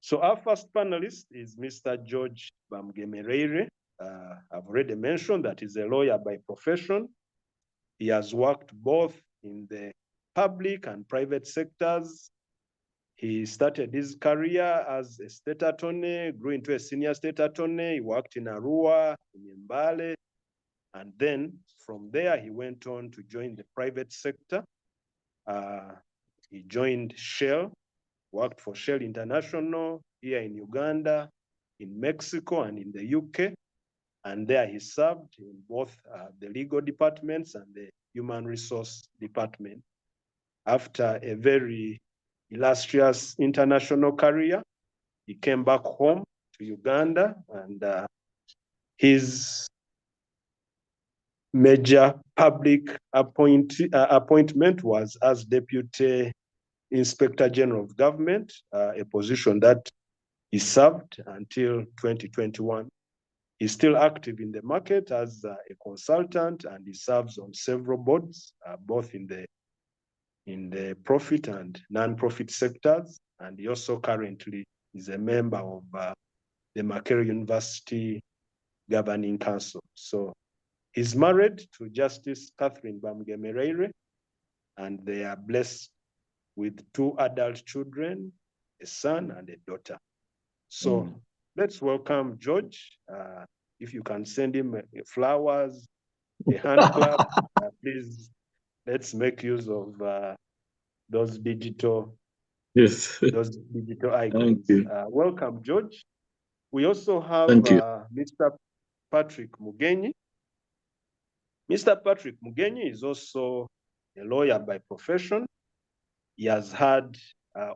So our first panelist is Mr. George Bamgemereire. I've already mentioned that he's a lawyer by profession. He has worked both in the public and private sectors. He started his career as a state attorney, grew into a senior state attorney. He worked in Arua, in Mbale, and then from there, he went on to join the private sector. He joined Shell, worked for Shell International here in Uganda, in Mexico, and in the UK. And there he served in both the legal departments and the human resource department. After a very illustrious international career, he came back home to Uganda, and his major public appointment was as Deputy Inspector General of Government, a position that he served until 2021. He's still active in the market as a consultant, and he serves on several boards, both in the profit and non-profit sectors. And he also currently is a member of the Makerere University Governing Council. So he's married to Justice Catherine Bamgemereire, and they are blessed with 2 adult children, a son and a daughter. So let's welcome George. If you can send him flowers, a hand clap, please, let's make use of those digital icons. Welcome, George. We also have Mr. Patrick Mugenyi. Mr. Patrick Mugenyi is also a lawyer by profession. He has had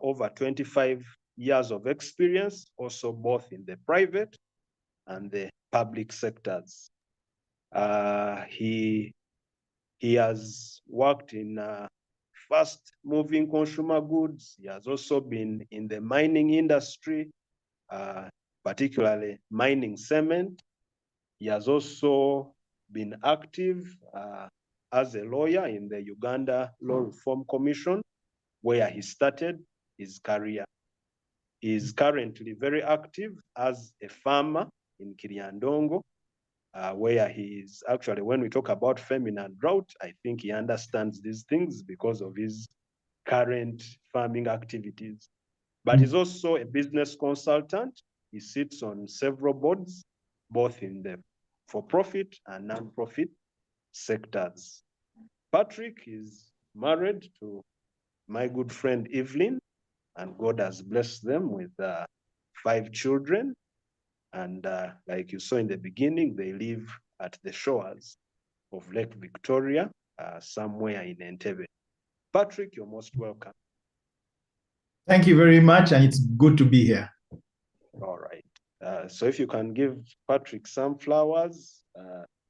over 25 years of experience, also both in the private and the public sectors. He has worked in fast-moving consumer goods. He has also been in the mining industry, particularly mining cement. He has also been active as a lawyer in the Uganda Law Reform Commission, where he started his career. He is currently very active as a farmer in Kiriandongo, where he is actually, when we talk about famine and drought, I think he understands these things because of his current farming activities. But he's also a business consultant. He sits on several boards, both in the for-profit and non-profit sectors. Patrick is married to my good friend Evelyn, and God has blessed them with 5 children. And like you saw in the beginning, they live at the shores of Lake Victoria, somewhere in Entebbe. Patrick, you're most welcome. Thank you very much, and it's good to be here. All right. So if you can give Patrick some flowers,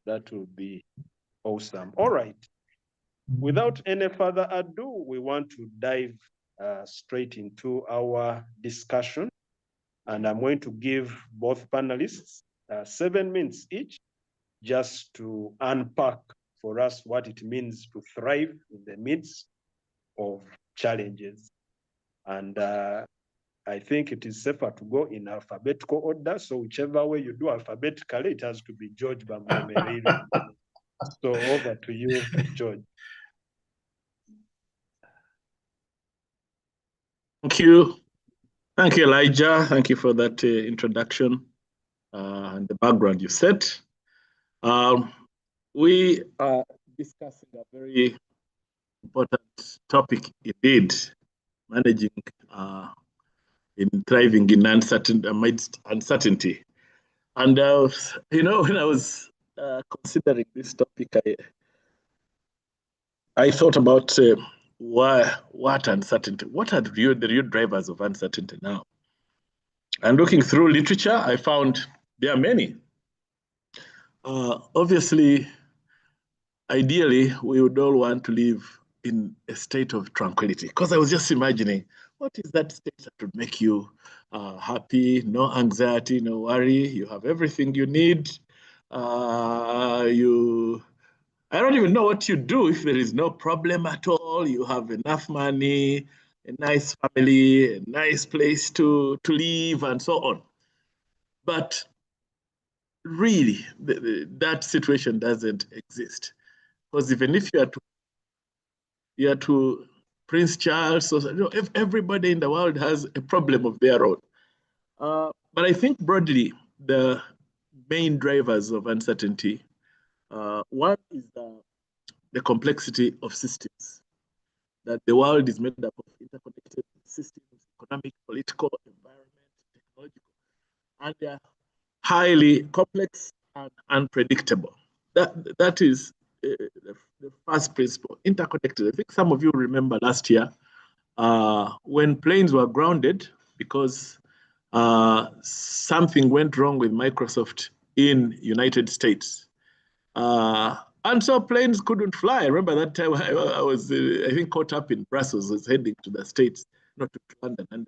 that would be awesome. All right. Without any further ado, we want to dive straight into our discussion. And I'm going to give both panelists 7 minutes each just to unpack for us what it means to thrive in the midst of challenges. And I think it is safer to go in alphabetical order. So whichever way you do alphabetically, it has to be George Bamgemereire. So over to you, George. Thank you. Thank you, Elijah. Thank you for that introduction and the background you set. We are discussing a very important topic indeed, managing in thriving in amidst uncertainty. And you know, when I was considering this topic, I thought about what uncertainty, what are the real drivers of uncertainty now? And looking through literature, I found there are many. Obviously, ideally, we would all want to live in a state of tranquility, because I was just imagining, what is that state that would make you happy, no anxiety, no worry, you have everything you need, I don't even know what you do if there is no problem at all. You have enough money, nice family, a nice place to live, and so on. But really, that situation doesn't exist. Because even if you are to Prince Charles, or, if everybody in the world has a problem of their own. But I think broadly, the main drivers of uncertainty, one is the complexity of systems, that the world is made up of interconnected systems, economic, political, environment, technological, and they are highly complex and unpredictable. That is the first principle, interconnected. I think some of you remember last year when planes were grounded because something went wrong with Microsoft in United States. And so planes couldn't fly. I remember that time I was, I think, caught up in Brussels, was heading to the States, not to London. And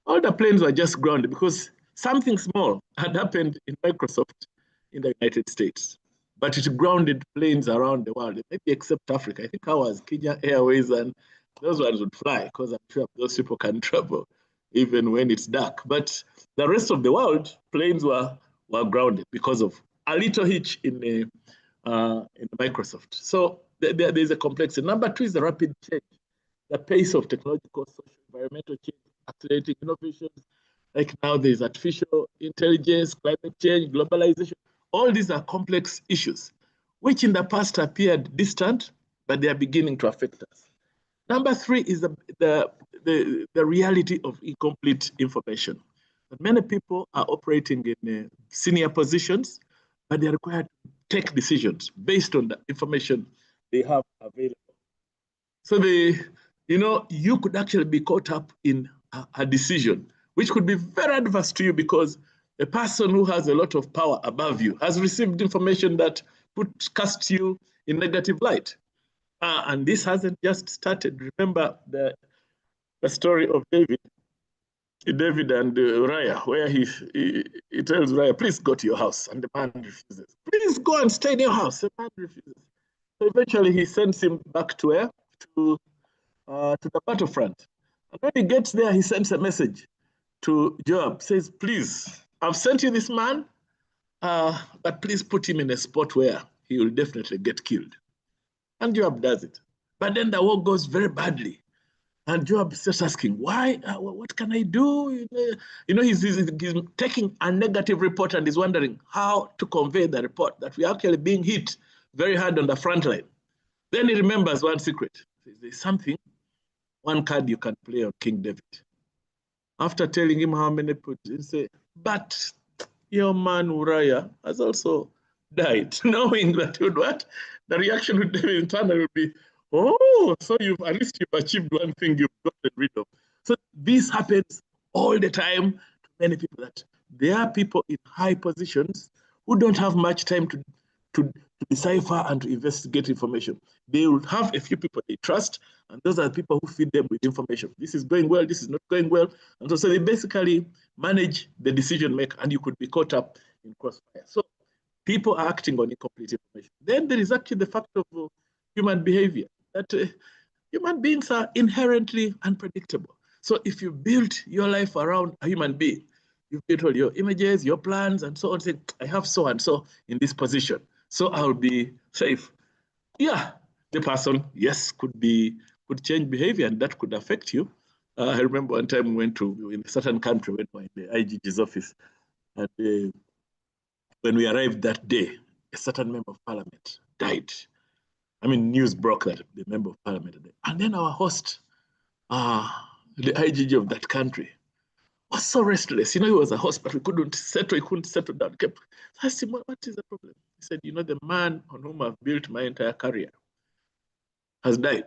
all the planes were just grounded because something small had happened in Microsoft in the United States. But it grounded planes around the world, maybe except Africa. I think ours, Kenya Airways, and those ones would fly because I'm sure those people can travel even when it's dark. But the rest of the world, planes were grounded because of a little hitch in Microsoft. So there's a complexity. Number two is the rapid change, the pace of technological, social, environmental change, accelerating innovations. Like now there's artificial intelligence, climate change, globalization. All these are complex issues, which in the past appeared distant, but they are beginning to affect us. Number three is the reality of incomplete information. Many people are operating in senior positions, but they are required to take decisions based on the information they have available. So you could actually be caught up in a decision which could be very adverse to you because a person who has a lot of power above you has received information that casts you in negative light. And this hasn't just started. Remember the story of David and Uriah, where he tells Uriah, please go to your house. And the man refuses. Please go and stay in your house. The man refuses. So eventually he sends him back to where? To the battlefront. And when he gets there, he sends a message to Joab, says, please, I've sent you this man, but please put him in a spot where he will definitely get killed. And Joab does it. But then the war goes very badly. And Joab starts asking, why? What can I do? He's taking a negative report and is wondering how to convey the report that we're actually being hit very hard on the front line. Then he remembers one secret. There's something, one card you can play on King David. After telling him how many put, he say, but your man Uriah has also died, knowing that what? The reaction would be internal would be, oh, so at least you've achieved one thing you've gotten rid of. So this happens all the time to many people, that there are people in high positions who don't have much time to decipher and to investigate information. They will have a few people they trust, and those are the people who feed them with information. This is going well, this is not going well. And so they basically manage the decision maker, and you could be caught up in crossfire. So people are acting on incomplete information. Then there is actually the fact of human behavior, that human beings are inherently unpredictable. So if you build your life around a human being, you build all your images, your plans, and so on, say, I have so and so in this position, so I'll be safe. Yeah, the person, yes, could change behavior, and that could affect you. I remember one time we went in a certain country, went in the IGG's office, and when we arrived that day, a certain member of parliament died. I mean, news broke that the member of parliament died. And then our host, the IGG of that country, was so restless. He was a host, but he couldn't settle down. I asked him, what is the problem? He said, the man on whom I've built my entire career has died.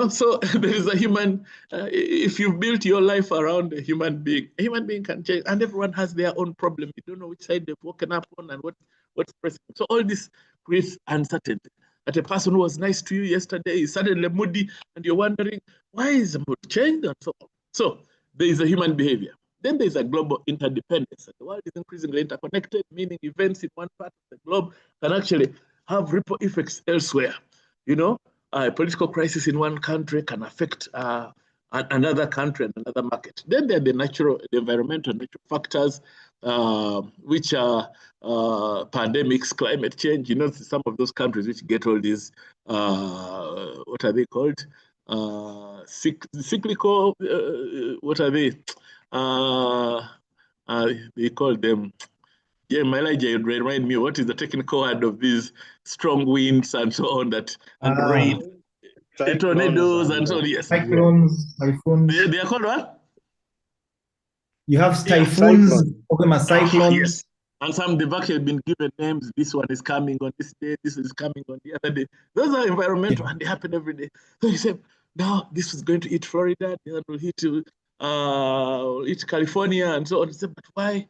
So there is a human, if you've built your life around a human being can change, and everyone has their own problem. You don't know which side they've woken up on and what's pressing. So all this creates uncertainty. That a person who was nice to you yesterday is suddenly moody, and you're wondering, why is the mood changed, and so on. So there is a human behavior. Then there's a global interdependence. The world is increasingly interconnected, meaning events in one part of the globe can actually have ripple effects elsewhere. A political crisis in one country can affect another country and another market. Then there are the environmental natural factors, which are pandemics, climate change. You know, some of those countries which get all these, what are they called? Cyclical, what are they? They call them, yeah, Elijah, remind me, what is the technical word of these strong winds and so on, that and rain, tornadoes and so on, yes. Cyclones, typhoons. They are called what? You have cyclones. typhoons, cyclones. Yes. And some they've actually been given names. This one is coming on this day, this is coming on the other day. Those are environmental, and they happen every day. So you say, now this is going to hit Florida, the other will hit California, and so on. You say, but why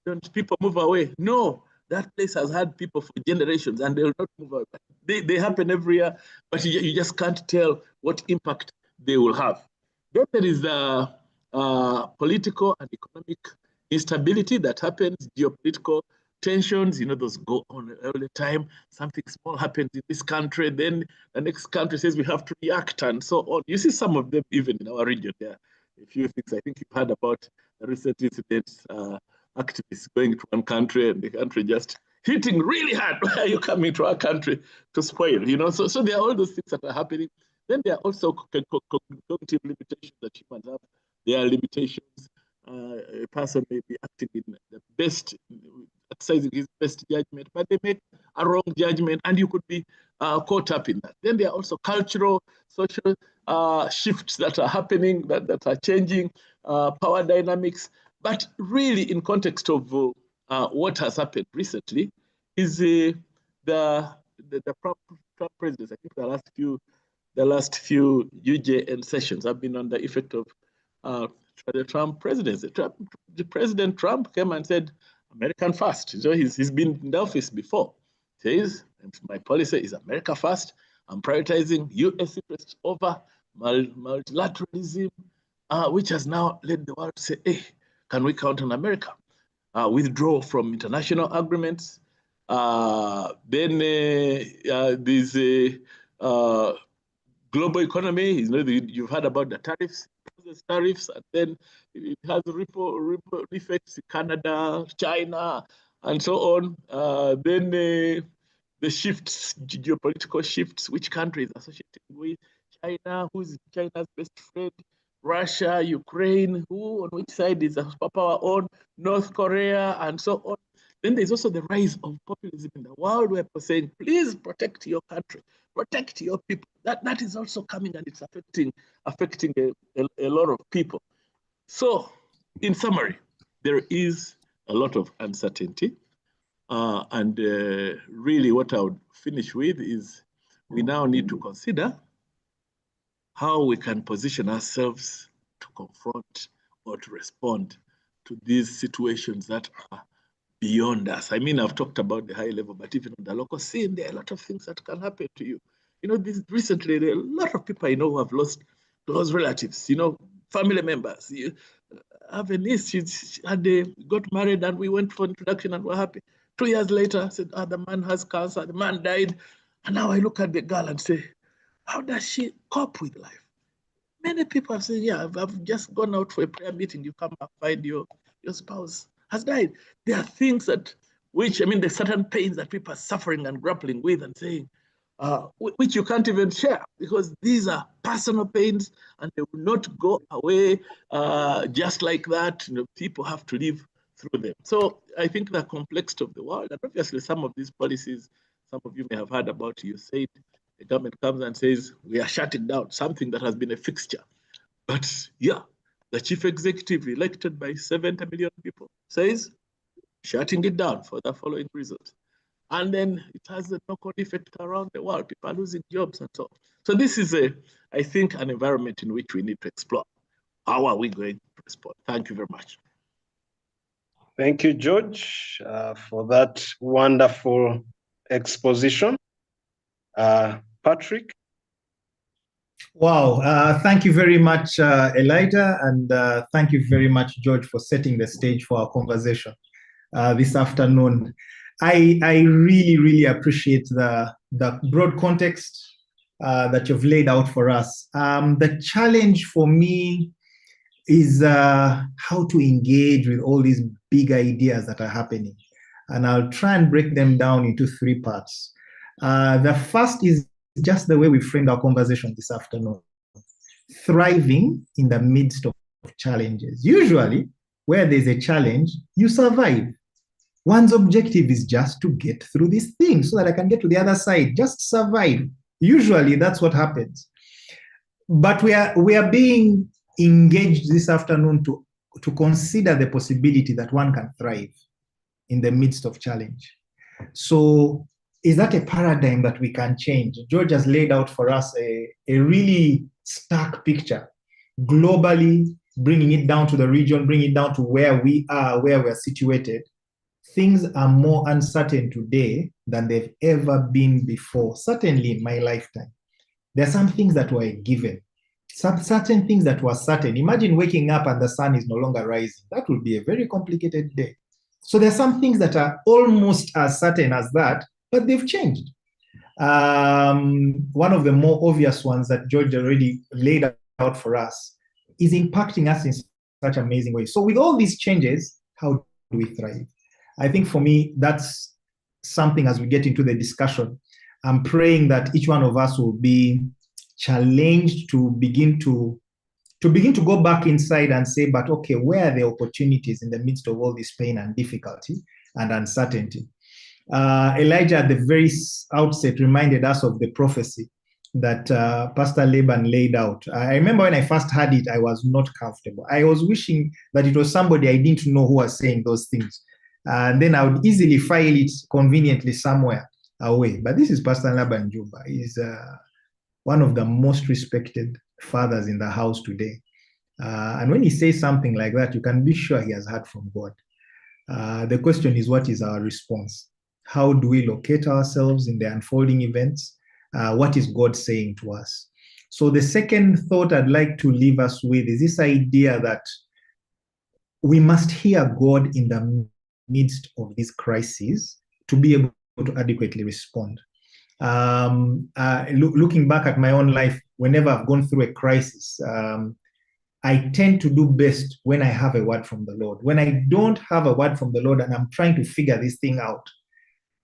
don't people move away? No, that place has had people for generations, and they will not move away. They happen every year, but you just can't tell what impact they will have. Then there is the political and economic instability that happens, geopolitical tensions, you know, those go on all the time. Something small happens in this country, then the next country says we have to react, and so on. You see some of them even in our region. There are a few things. I think you've heard about the recent incidents, activists going to one country and the country just hitting really hard. Why are you coming to our country to spoil? You know, so there are all those things that are happening. Then there are also cognitive limitations that humans have. There are limitations. A person may be acting in the best, exercising his best judgment, but they make a wrong judgment, and you could be caught up in that. Then there are also cultural, social shifts that are happening, that are changing power dynamics. But really, in context of what has happened recently, is the Trump presidency. I think the last few UJN sessions have been under effect of the Trump presidency. President Trump came and said, American first. So he's been in the office before. He says, my policy is America first. I'm prioritizing U.S. interests over multilateralism, which has now led the world to say, hey, can we count on America? Withdraw from international agreements. Then there's global economy. You know, you've heard about the tariffs, and then it has ripple effects in Canada, China, and so on. Then the shifts, geopolitical shifts, which country is associated with China, who's China's best friend, Russia, Ukraine, who on which side is a superpower on, North Korea, and so on. Then there's also the rise of populism in the world, where people are saying, please protect your country, protect your people. That is also coming, and it's affecting a lot of people. So, in summary, there is a lot of uncertainty. And really what I would finish with is we now need to consider how we can position ourselves to confront or to respond to these situations that are beyond us. I mean, I've talked about the high level, but even on the local scene, there are a lot of things that can happen to you. You know, recently, there are a lot of people I know who have lost close relatives, you know, family members. You have a niece, she got married, and we went for introduction and we're happy. 2 years later, I said, the man has cancer, the man died. And now I look at the girl and say, how does she cope with life? Many people have said, yeah, I've just gone out for a prayer meeting. You come back, find your spouse has died. There are things there's certain pains that people are suffering and grappling with and saying, which you can't even share, because these are personal pains and they will not go away just like that. You know, people have to live through them. So I think the complexity of the world, and obviously some of these policies, some of you may have heard about, you said the government comes and says, we are shutting down something that has been a fixture. But yeah, the chief executive elected by 70 million people says, shutting it down for the following reasons. And then it has a knock-on effect around the world. People are losing jobs and so on. So this is, I think, an environment in which we need to explore. How are we going to respond? Thank you very much. Thank you, George, for that wonderful exposition. Patrick? Wow, thank you very much, Elijah, and thank you very much, George, for setting the stage for our conversation this afternoon. I really, really appreciate the broad context, that you've laid out for us. The challenge for me is how to engage with all these big ideas that are happening. And I'll try and break them down into 3 parts. The first is just the way we framed our conversation this afternoon. Thriving in the midst of challenges. Usually, where there's a challenge, you survive. One's objective is just to get through this thing so that I can get to the other side, just survive. Usually, that's what happens. But we are being engaged this afternoon to consider the possibility that one can thrive in the midst of challenge. So is that a paradigm that we can change? George has laid out for us a really stark picture, globally, bringing it down to the region, bringing it down to where we are, where we're situated. Things are more uncertain today than they've ever been before, certainly in my lifetime. There are some things that were given, some certain things that were certain. Imagine waking up and the sun is no longer rising. That would be a very complicated day. So there are some things that are almost as certain as that, but they've changed. One of the more obvious ones that George already laid out for us is impacting us in such amazing ways. So with all these changes, how do we thrive? I think for me, that's something as we get into the discussion. I'm praying that each one of us will be challenged to begin to go back inside and say, but okay, where are the opportunities in the midst of all this pain and difficulty and uncertainty? Elijah at the very outset reminded us of the prophecy that Pastor Laban laid out. I remember when I first heard it, I was not comfortable. I was wishing that it was somebody I didn't know who was saying those things. And then I would easily file it conveniently somewhere away. But this is Pastor Laban Juba. He's one of the most respected fathers in the house today. And when he says something like that, you can be sure he has heard from God. The question is, what is our response? How do we locate ourselves in the unfolding events? What is God saying to us? So the second thought I'd like to leave us with is this idea that we must hear God in the midst of this crisis to be able to adequately respond. Looking back at my own life, whenever I've gone through a crisis, I tend to do best when I have a word from the Lord. When I don't have a word from the Lord and I'm trying to figure this thing out,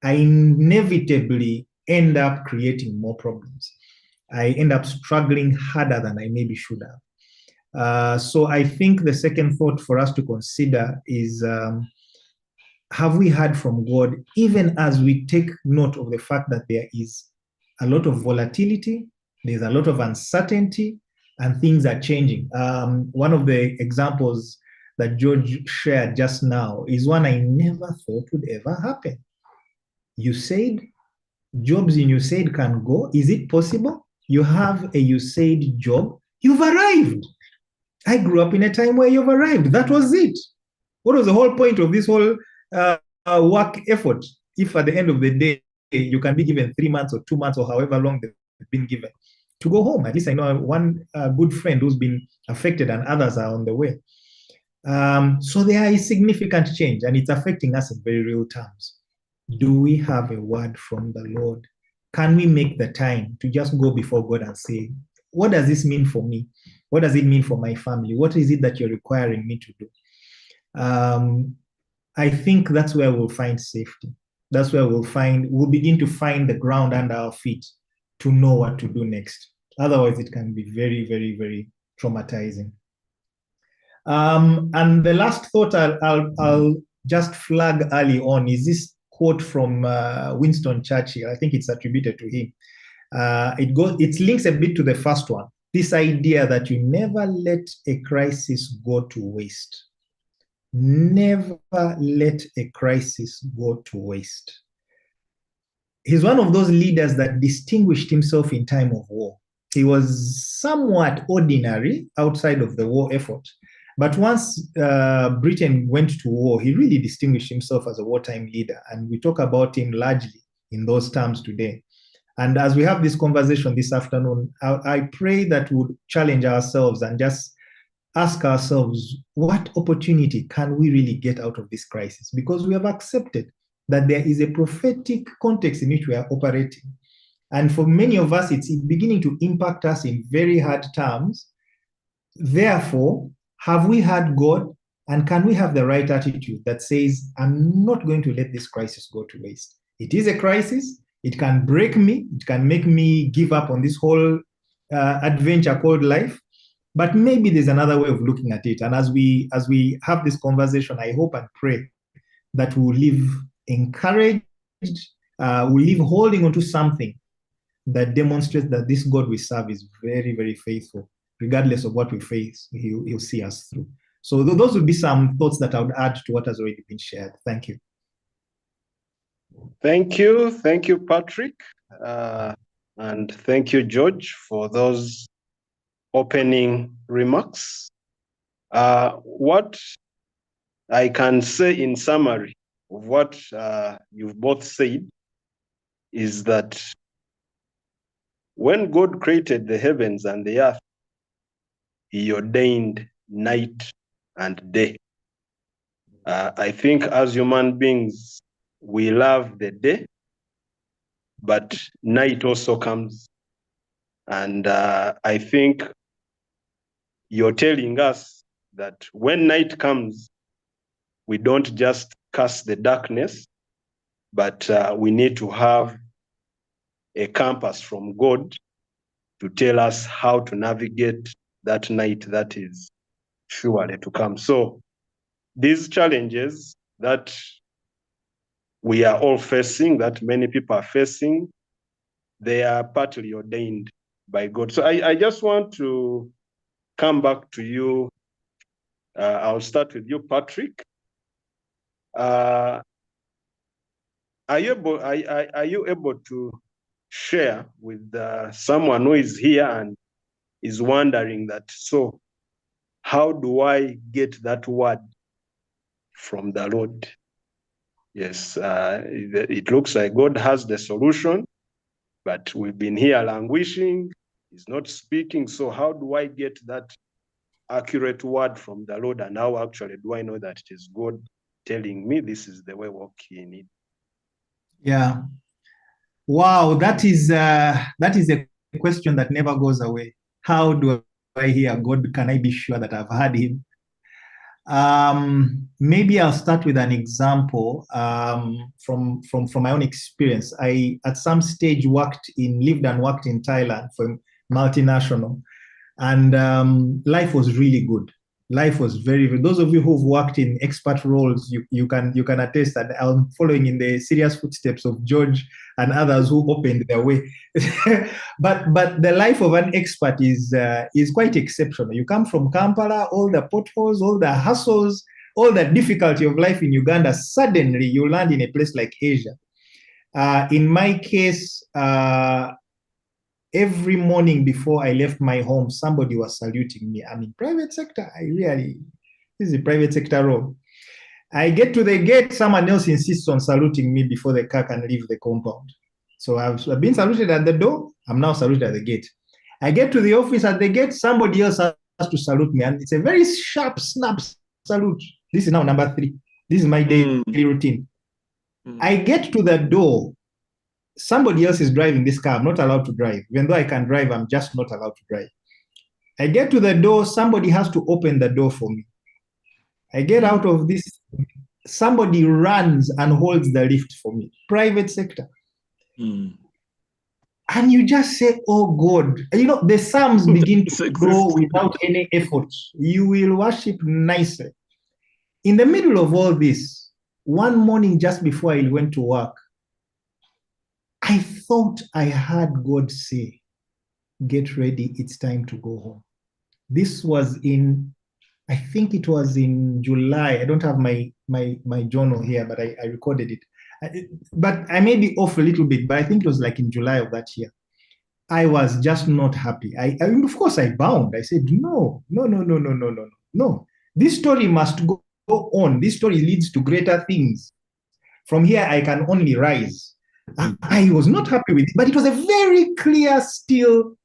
I inevitably end up creating more problems. I end up struggling harder than I maybe should have. So I think the second thought for us to consider is, have we heard from God, even as we take note of the fact that there is a lot of volatility, there's a lot of uncertainty, and things are changing. One of the examples that George shared just now is one I never thought would ever happen. USAID, jobs in USAID can go. Is it possible? You have a USAID job, you've arrived. I grew up in a time where you've arrived. That was it. What was the whole point of this whole work effort? If at the end of the day, you can be given 3 months or 2 months or however long they've been given to go home. At least I know one good friend who's been affected and others are on the way. So there is significant change and it's affecting us in very real terms. Do we have a word from the Lord? Can we make the time to just go before God and say, what does this mean for me? What does it mean for my family? What is it that you're requiring me to do? I think that's where we'll find safety. That's where we'll begin to find the ground under our feet to know what to do next. Otherwise, it can be very, very, very traumatizing. And the last thought I'll just flag early on is this quote from Winston Churchill. I think it's attributed to him. It links a bit to the first one. This idea that you never let a crisis go to waste. Never let a crisis go to waste. He's one of those leaders that distinguished himself in time of war. He was somewhat ordinary outside of the war effort. But once Britain went to war, he really distinguished himself as a wartime leader. And we talk about him largely in those terms today. And as we have this conversation this afternoon, I pray that we would challenge ourselves and just ask ourselves, what opportunity can we really get out of this crisis? Because we have accepted that there is a prophetic context in which we are operating. And for many of us, it's beginning to impact us in very hard terms. Therefore, have we had God? And can we have the right attitude that says, I'm not going to let this crisis go to waste? It is a crisis. It can break me. It can make me give up on this whole adventure called life. But maybe there's another way of looking at it. And as we have this conversation, I hope and pray that we'll live encouraged, we'll live holding on to something that demonstrates that this God we serve is very, very faithful. Regardless of what we face, he'll see us through. So those would be some thoughts that I would add to what has already been shared. Thank you. Thank you. Thank you, Patrick. And thank you, George, for those opening remarks. What I can say in summary of what you've both said is that when God created the heavens and the earth, he ordained night and day. I think as human beings, we love the day, but night also comes. And I think you're telling us that when night comes, we don't just curse the darkness, but we need to have a compass from God to tell us how to navigate that night that is surely to come. So these challenges that we are all facing, that many people are facing, they are partly ordained by God. So I just want to come back to you. I'll start with you, Patrick. Are you able to share with someone who is here and is wondering that, so how do I get that word from the Lord? Yes, it looks like God has the solution, but we've been here languishing. He's not speaking. So how do I get that accurate word from the Lord? And how actually do I know that it is God telling me this is the way walk in it? Yeah. Wow, that is a question that never goes away. How do I hear God? Can I be sure that I've heard him? Maybe I'll start with an example from my own experience. I at some stage lived and worked in Thailand for multinational, and life was really good. Life was very good. Those of you who've worked in expert roles, you can attest that I'm following in the serious footsteps of George and others who opened their way. but the life of an expert is quite exceptional. You come from Kampala, all the potholes, all the hassles, all the difficulty of life in Uganda. Suddenly, you land in a place like Asia. In my case, every morning before I left my home, somebody was saluting me. I'm in private sector. This is a private sector role. I get to the gate, someone else insists on saluting me before the car can leave the compound. So I've been saluted at the door. I'm now saluted at the gate. I get to the office. At the gate, somebody else has to salute me. And it's a very sharp, snap salute. This is now number 3. This is my daily routine. I get to the door. Somebody else is driving this car. I'm not allowed to drive. Even though I can drive, I'm just not allowed to drive. I get to the door. Somebody has to open the door for me. I get out of this. Somebody runs and holds the lift for me. Private sector. And you just say, oh God. The Psalms begin to grow without any effort. You will worship nicely. In the middle of all this, one morning just before I went to work, I thought I heard God say, get ready, it's time to go home. This was I think it was in July. I don't have my journal here, but I recorded it. But I may be off a little bit, but I think it was like in July of that year. I was just not happy. Of course, I bound. I said, no. This story must go on. This story leads to greater things. From here, I can only rise. I was not happy with it, but it was a very clear, still,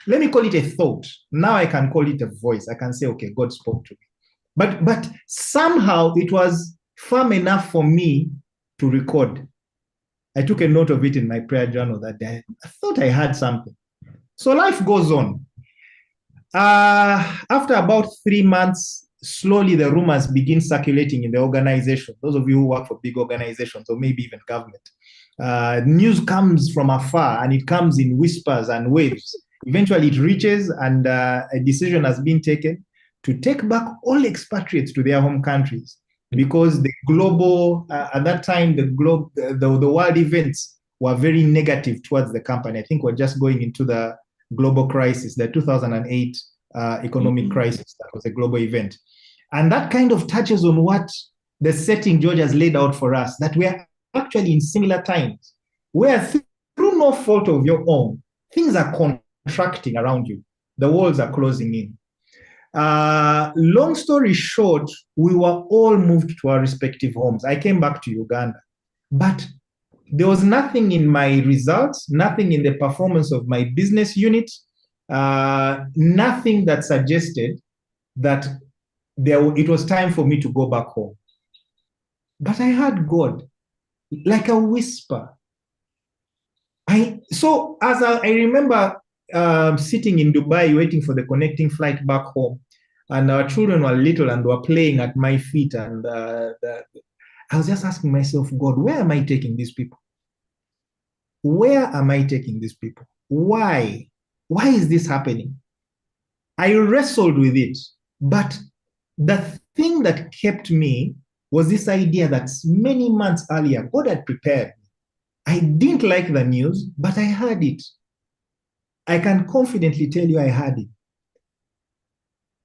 let me call it a thought. Now I can call it a voice. I can say, okay, God spoke to me. But somehow it was firm enough for me to record. I took a note of it in my prayer journal that day. I thought I had something. So life goes on. After about 3 months, slowly the rumors begin circulating in the organization. Those of you who work for big organizations or maybe even government, news comes from afar and it comes in whispers and waves. Eventually it reaches and a decision has been taken to take back all expatriates to their home countries, because the global, at that time, the world events were very negative towards the company. I think we're just going into the global crisis, the 2008 economic crisis. That was a global event. And that kind of touches on what the setting George has laid out for us, that we are actually in similar times, where through no fault of your own, things are contracting around you. The walls are closing in. Long story short, we were all moved to our respective homes. I came back to Uganda, but there was nothing in my results, nothing in the performance of my business unit, nothing that suggested that it was time for me to go back home. But I heard God like a whisper. So as I remember sitting in Dubai waiting for the connecting flight back home, and our children were little and were playing at my feet, and I was just asking myself, God, where am I taking these people? Where am I taking these people? Why? Why is this happening? I wrestled with it, but the thing that kept me was this idea that many months earlier, God had prepared me. I didn't like the news, but I heard it. I can confidently tell you I heard it.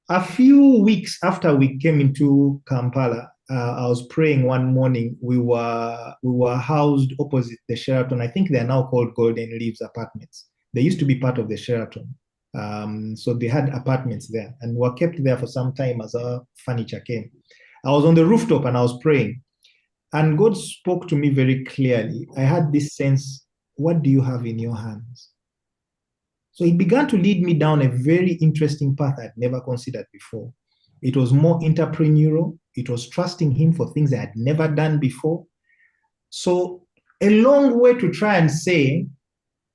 A few weeks after we came into Kampala, I was praying one morning. We were housed opposite the Sheraton. I think they are now called Golden Leaves Apartments. They used to be part of the Sheraton. So they had apartments there and were kept there for some time as our furniture came. I was on the rooftop and I was praying. And God spoke to me very clearly. I had this sense, what do you have in your hands? So he began to lead me down a very interesting path I'd never considered before. It was more entrepreneurial. It was trusting him for things I had never done before. So a long way to try and say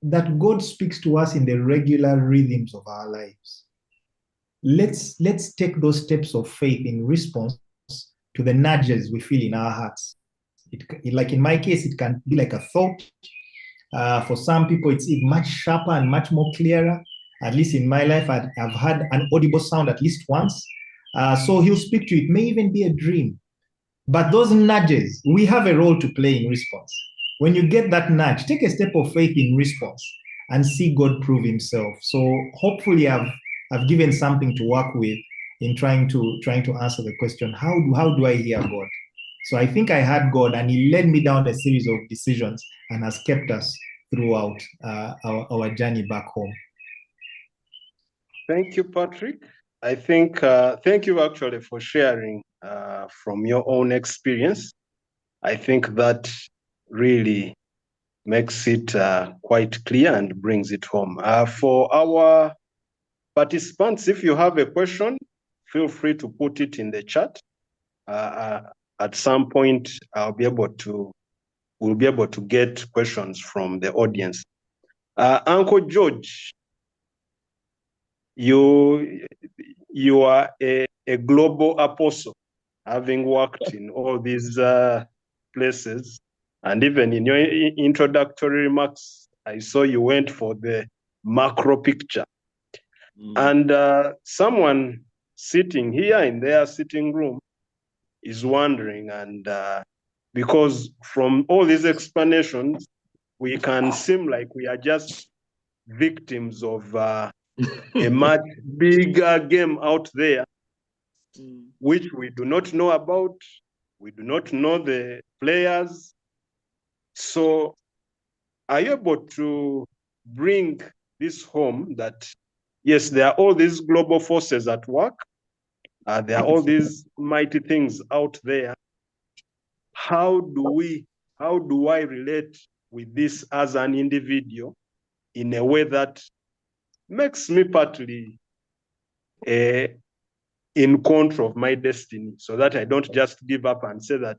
that God speaks to us in the regular rhythms of our lives. Let's take those steps of faith in response to the nudges we feel in our hearts. Like in my case, it can be like a thought. For some people, it's much sharper and much more clearer. At least in my life, I've had an audible sound at least once. So he'll speak to you. It may even be a dream. But those nudges, we have a role to play in response. When you get that nudge, take a step of faith in response and see God prove himself. So hopefully I've given something to work with in trying to answer the question, how do I hear God? So I think I had God, and he led me down a series of decisions and has kept us throughout our journey back home. Thank you, Patrick. I think, thank you actually for sharing from your own experience. I think that really makes it quite clear and brings it home. For our participants, if you have a question, feel free to put it in the chat. At some point, we'll be able to get questions from the audience. Uncle George, you are a global apostle, having worked in all these places. And even in your introductory remarks, I saw you went for the macro picture. And someone sitting here in their sitting room is wondering, and because from all these explanations, we can seem like we are just victims of a much bigger game out there, which we do not know about. We do not know the players. So are you able to bring this home that, yes, there are all these global forces at work. There are all these mighty things out there. How do I relate with this as an individual in a way that makes me partly in control of my destiny, so that I don't just give up and say that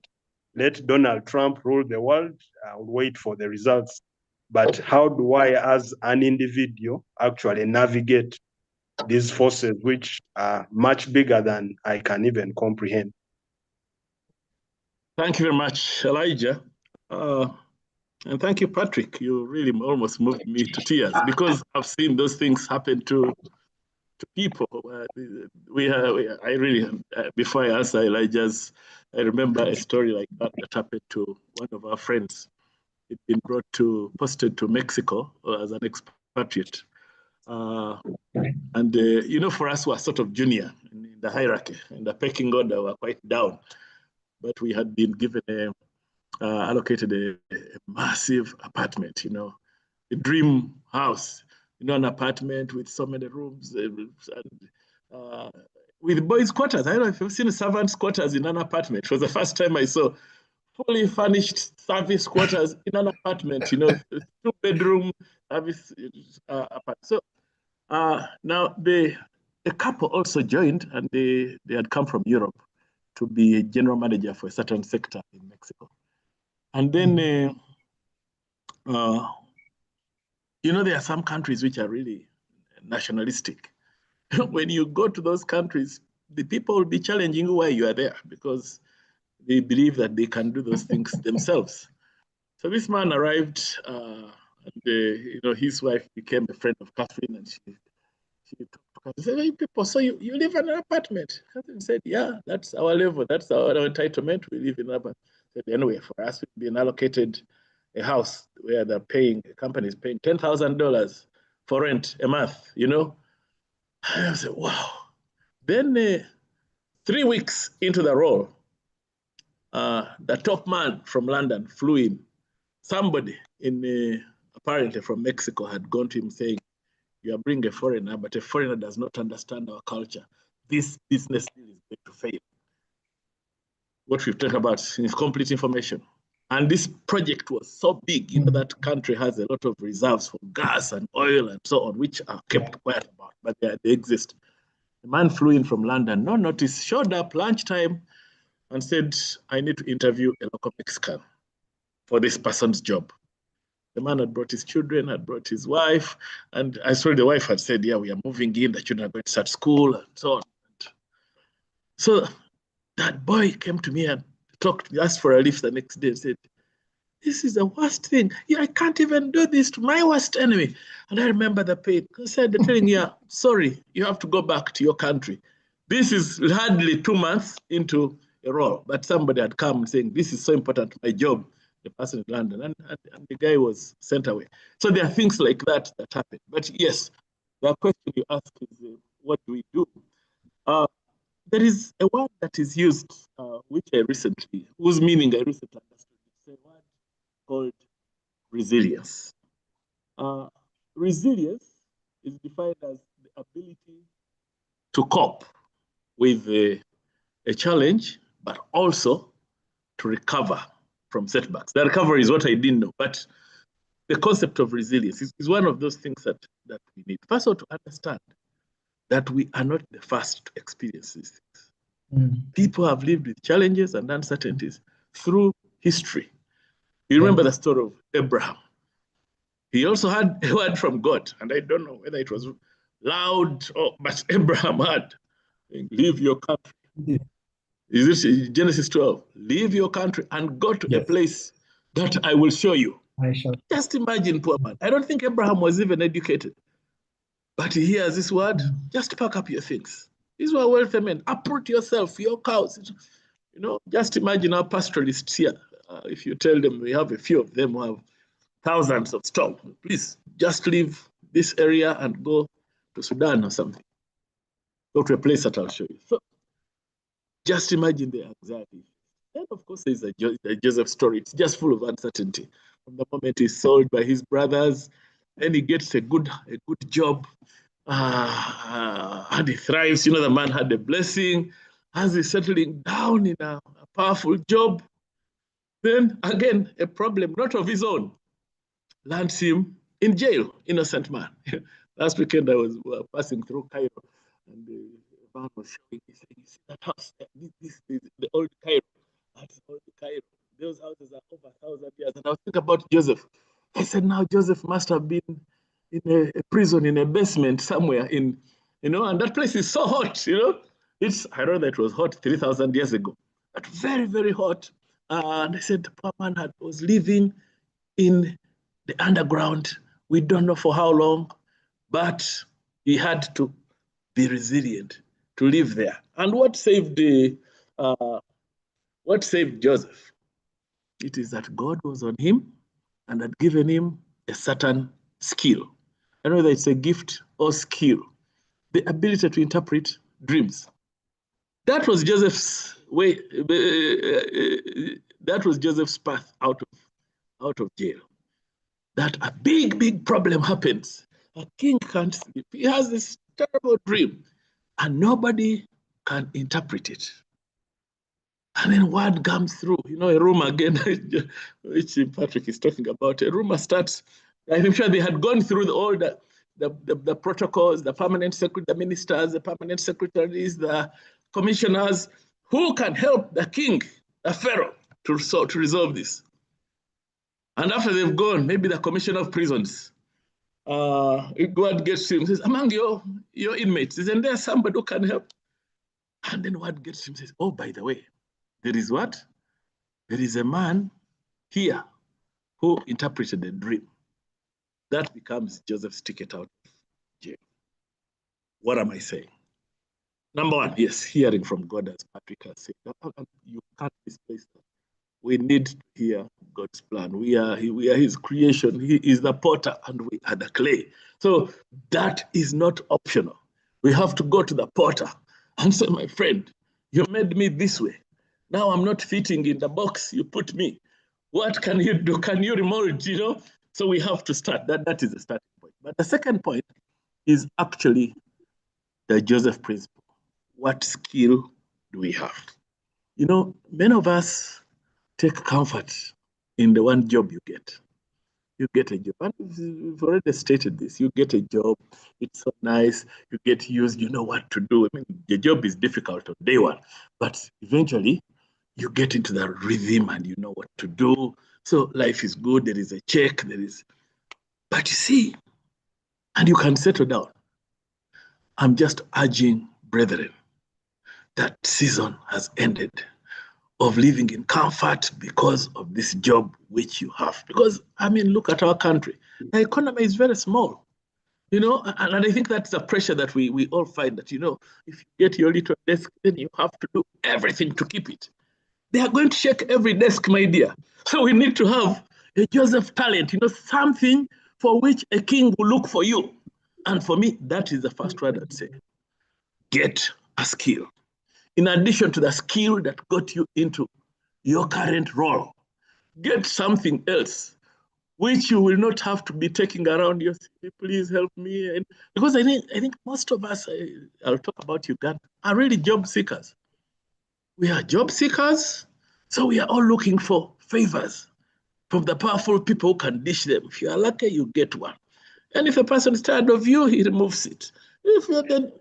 let Donald Trump rule the world. I'll wait for the results. But how do I, as an individual, actually navigate these forces, which are much bigger than I can even comprehend? Thank you very much, Elijah. And thank you, Patrick. You really almost moved me to tears because I've seen those things happen to people. I really, before I answer Elijah's, I remember a story like that happened to one of our friends. He'd been posted to Mexico as an expatriate. For us, we're sort of junior in the hierarchy, in the pecking order, we're quite down. But we had been given allocated a massive apartment, a dream house, an apartment with so many rooms, and with boys' quarters. I don't know if you've seen servants' quarters in an apartment. It was the first time I saw fully furnished service quarters in an apartment, 2-bedroom service apartment. So now the couple also joined, and they had come from Europe to be a general manager for a certain sector in Mexico. And then, there are some countries which are really nationalistic. When you go to those countries, the people will be challenging you why you are there because they believe that they can do those things themselves. So this man arrived, and his wife became a friend of Catherine, and she talked to Catherine. She said, "Hey, people, so you live in an apartment?" Catherine said, "Yeah, that's our level. That's our entitlement. We live in an apartment." Said, "Anyway, for us, we've been allocated a house where the company is paying $10,000 for rent a month, And I said, wow. Then 3 weeks into the role, the top man from London flew in. Somebody apparently from Mexico had gone to him saying, "You are bringing a foreigner, but a foreigner does not understand our culture. This business deal is going to fail." What we've talked about is complete information. And this project was so big, that country has a lot of reserves for gas and oil and so on, which are kept quiet about, but they exist. The man flew in from London, no notice, showed up lunchtime and said, "I need to interview a local Mexican for this person's job." The man had brought his children, had brought his wife, and I saw the wife had said, "Yeah, we are moving in, the children are going to start school," and so on. So that boy came to me and asked for a lift the next day and said, "This is the worst thing. Yeah, I can't even do this to my worst enemy." And I remember the pain. I said, "They're telling you, sorry, you have to go back to your country." This is hardly 2 months into a role, but somebody had come saying, "This is so important to my job," the person in London, and the guy was sent away. So there are things like that happen. But yes, the question you ask is, what do we do? There is a word that is used, whose meaning I recently understood. It's a word called resilience. Resilience is defined as the ability to cope with a challenge, but also to recover from setbacks. The recovery is what I didn't know, but the concept of resilience is one of those things that we need. First of all, to understand that we are not the first to experience these things. People have lived with challenges and uncertainties through history. You remember the story of Abraham. He also had a word from God, and I don't know whether it was loud, but Abraham had, "Leave your country." Is this Genesis 12? "Leave your country and go to a place that I will show you." Just imagine, poor man. I don't think Abraham was even educated. But he hears this word, "Just pack up your things." These were wealthy men. Uproot yourself, your cows. Just imagine our pastoralists here. If you tell them, we have a few of them who have thousands of stock, please just leave this area and go to Sudan or something. Go to a place that I'll show you. So just imagine the anxiety. Then, of course, there's a Joseph story. It's just full of uncertainty. From the moment he's sold by his brothers, then he gets a good job, and he thrives. The man had a blessing. As he's settling down in a powerful job, then again, a problem not of his own lands him in jail, innocent man. Last weekend, I was passing through Cairo, and the man was showing me, saying, "You see that house? This is the old Cairo. That's old Cairo. Those houses are over 1,000 years. And I was thinking about Joseph. I said, now Joseph must have been in a prison, in a basement somewhere in, and that place is so hot, I know that it was hot 3,000 years ago, but very, very hot. And I said, the poor man was living in the underground. We don't know for how long, but he had to be resilient to live there. And what saved Joseph? It is that God was on him and had given him a certain skill. I know that it's a gift or skill, the ability to interpret dreams. That was Joseph's way. That was Joseph's path out of jail. That a big problem happens. A king can't sleep. He has this terrible dream, and nobody can interpret it. And then word comes through, a rumor again, which Patrick is talking about. A rumor starts. I'm sure they had gone through all the protocols, the permanent secretary, the ministers, the permanent secretaries, the commissioners, who can help the king, the pharaoh, to resolve this. And after they've gone, maybe the commissioner of prisons, word gets to him, says, among your inmates, isn't there somebody who can help? And then word gets to him, says, oh, by the way, there is what? There is a man here who interpreted a dream. That becomes Joseph's ticket out of jail. What am I saying? Number one, yes, hearing from God, as Patrick has said. You can't misplace that. We need to hear God's plan. We are his creation. He is the potter and we are the clay. So that is not optional. We have to go to the potter and say, my friend, you made me this way. Now I'm not fitting in the box you put me. What can you do? Can you remold, So we have to start. That is the starting point. But the second point is actually the Joseph principle. What skill do we have? Many of us take comfort in the one job you get. You get a job. And we've already stated this. You get a job. It's so nice. You get used. You know what to do. I mean, the job is difficult on day one. But eventually, you get into the rhythm and you know what to do. So life is good. There is a check. But you see, and you can settle down. I'm just urging, brethren, that season has ended of living in comfort because of this job which you have. Because, look at our country. The economy is very small, and I think that's the pressure that we all find that, if you get your little desk, then you have to do everything to keep it. They are going to shake every desk, my dear. So we need to have a Joseph talent, something for which a king will look for you. And for me, that is the first word I'd say. Get a skill. In addition to the skill that got you into your current role, get something else which you will not have to be taking around your city. Please help me. And because I think most of us, I'll talk about Uganda, are really job seekers. We are job seekers, so we are all looking for favors from the powerful people who can dish them. If you are lucky, you get one. And if a person is tired of you, he removes it. If you're then,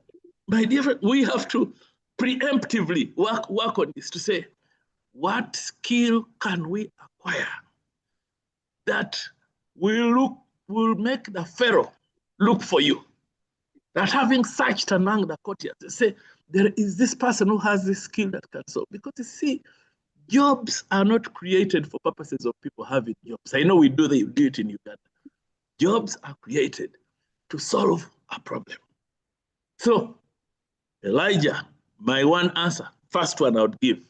my dear friend, we have to preemptively work on this to say, what skill can we acquire that will make the pharaoh look for you? That having searched among the courtiers, they say, there is this person who has this skill that can solve. Because you see, jobs are not created for purposes of people having jobs. I know we do it in Uganda. Jobs are created to solve a problem. So, Elijah, my one answer, first one I would give,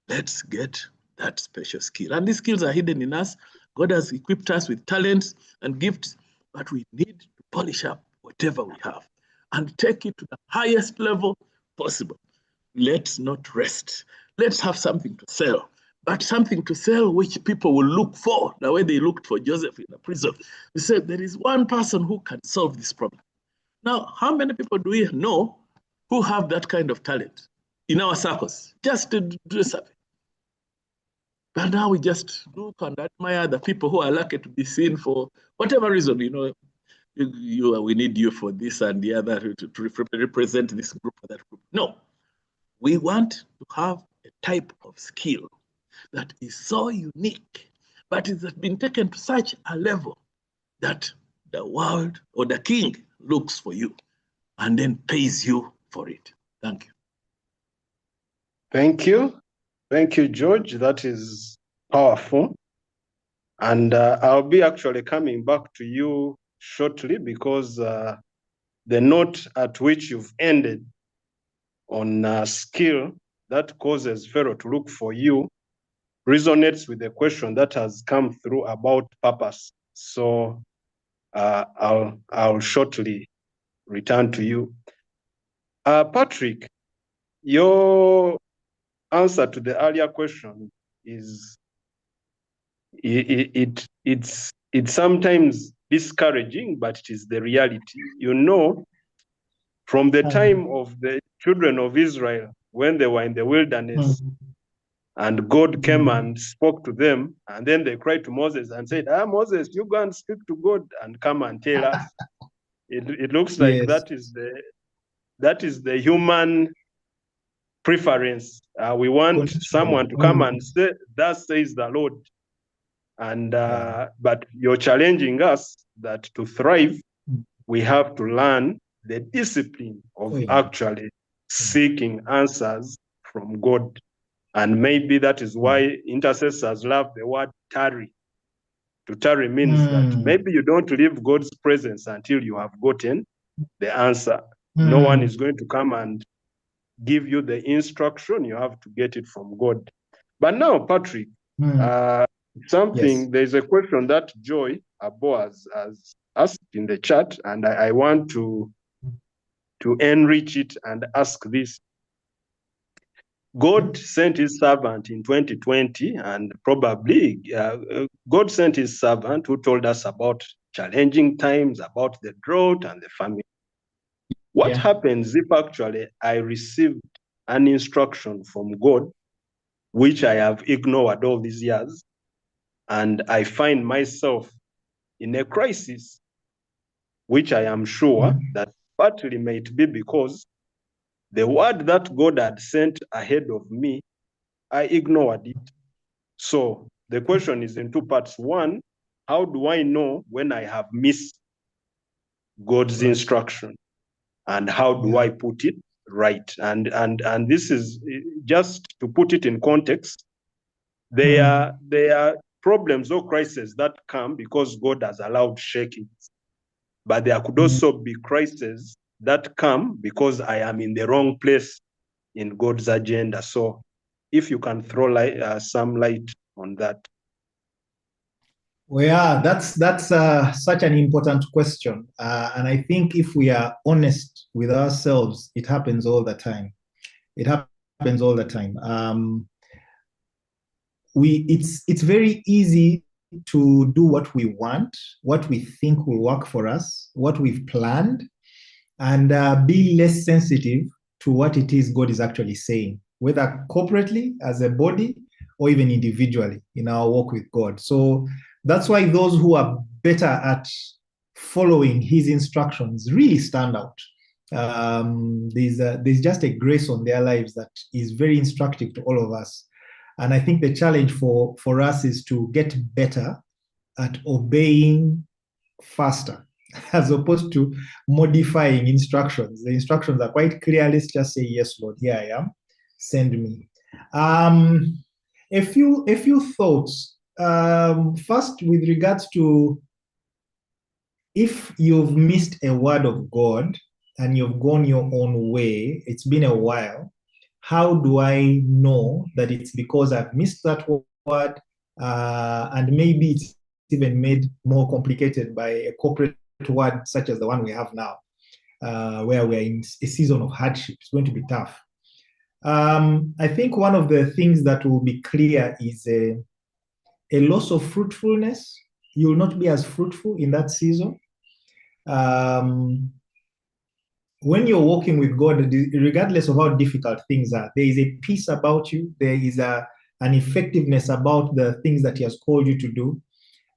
let's get that special skill. And these skills are hidden in us. God has equipped us with talents and gifts, but we need to polish up whatever we have and take it to the highest level possible. Let's not rest. Let's have something to sell, but something to sell which people will look for, the way they looked for Joseph in the prison. They said, there is one person who can solve this problem. Now, how many people do we know who have that kind of talent in our circles? Just to do a survey. But now we just look and admire the people who are lucky to be seen for whatever reason, we need you for this and the other to represent this group or that group. No, we want to have a type of skill that is so unique, but it has been taken to such a level that the world or the king looks for you and then pays you for it. Thank you. Thank you. Thank you, George. That is powerful. And I'll be actually coming back to you shortly because the note at which you've ended on skill that causes Pharaoh to look for you resonates with the question that has come through about purpose. So I'll shortly return to you. Patrick, your answer to the earlier question is it's sometimes discouraging, but it is the reality. You know, from the time of the children of Israel, when they were in the wilderness, and God came and spoke to them, and then they cried to Moses and said, Moses, you go and speak to God and come and tell us. It looks like Yes. that is the human preference. We want someone to come and say, thus says the Lord. And but you're challenging us that to thrive, we have to learn the discipline of actually seeking answers from God. And maybe that is why intercessors love the word tarry. To tarry means that maybe you don't leave God's presence until you have gotten the answer. No one is going to come and give you the instruction. You have to get it from God. But now, Patrick, there's a question that Joy Boaz has asked in the chat, and I want to enrich it and ask this. God sent his servant in 2020, and probably God sent his servant who told us about challenging times, about the drought and the famine. What happens if actually I received an instruction from God, which I have ignored all these years, and I find myself in a crisis, which I am sure that partly might be because the word that God had sent ahead of me, I ignored it. So the question is in two parts. One, how do I know when I have missed God's instruction? And how do I put it right? And this is just to put it in context. There are problems or crises that come because God has allowed shakings. But there could also be crises that come because I am in the wrong place in God's agenda. So if you can throw some light on that. Well, yeah, that's such an important question. And I think if we are honest with ourselves, it happens all the time. It happens all the time. It's very easy to do what we want, what we think will work for us, what we've planned, and be less sensitive to what it is God is actually saying, whether corporately, as a body, or even individually in our walk with God. So that's why those who are better at following his instructions really stand out. There's just a grace on their lives that is very instructive to all of us. And I think the challenge for us is to get better at obeying faster, as opposed to modifying instructions. The instructions are quite clear. Let's just say, yes, Lord, here I am, send me. A few thoughts. First, with regards to if you've missed a word of God and you've gone your own way, it's been a while, how do I know that it's because I've missed that word and maybe it's even made more complicated by a corporate word such as the one we have now, where we're in a season of hardship. It's going to be tough. I think one of the things that will be clear is a loss of fruitfulness. You will not be as fruitful in that season. When you're walking with God, regardless of how difficult things are, there is a peace about you. There is an effectiveness about the things that he has called you to do.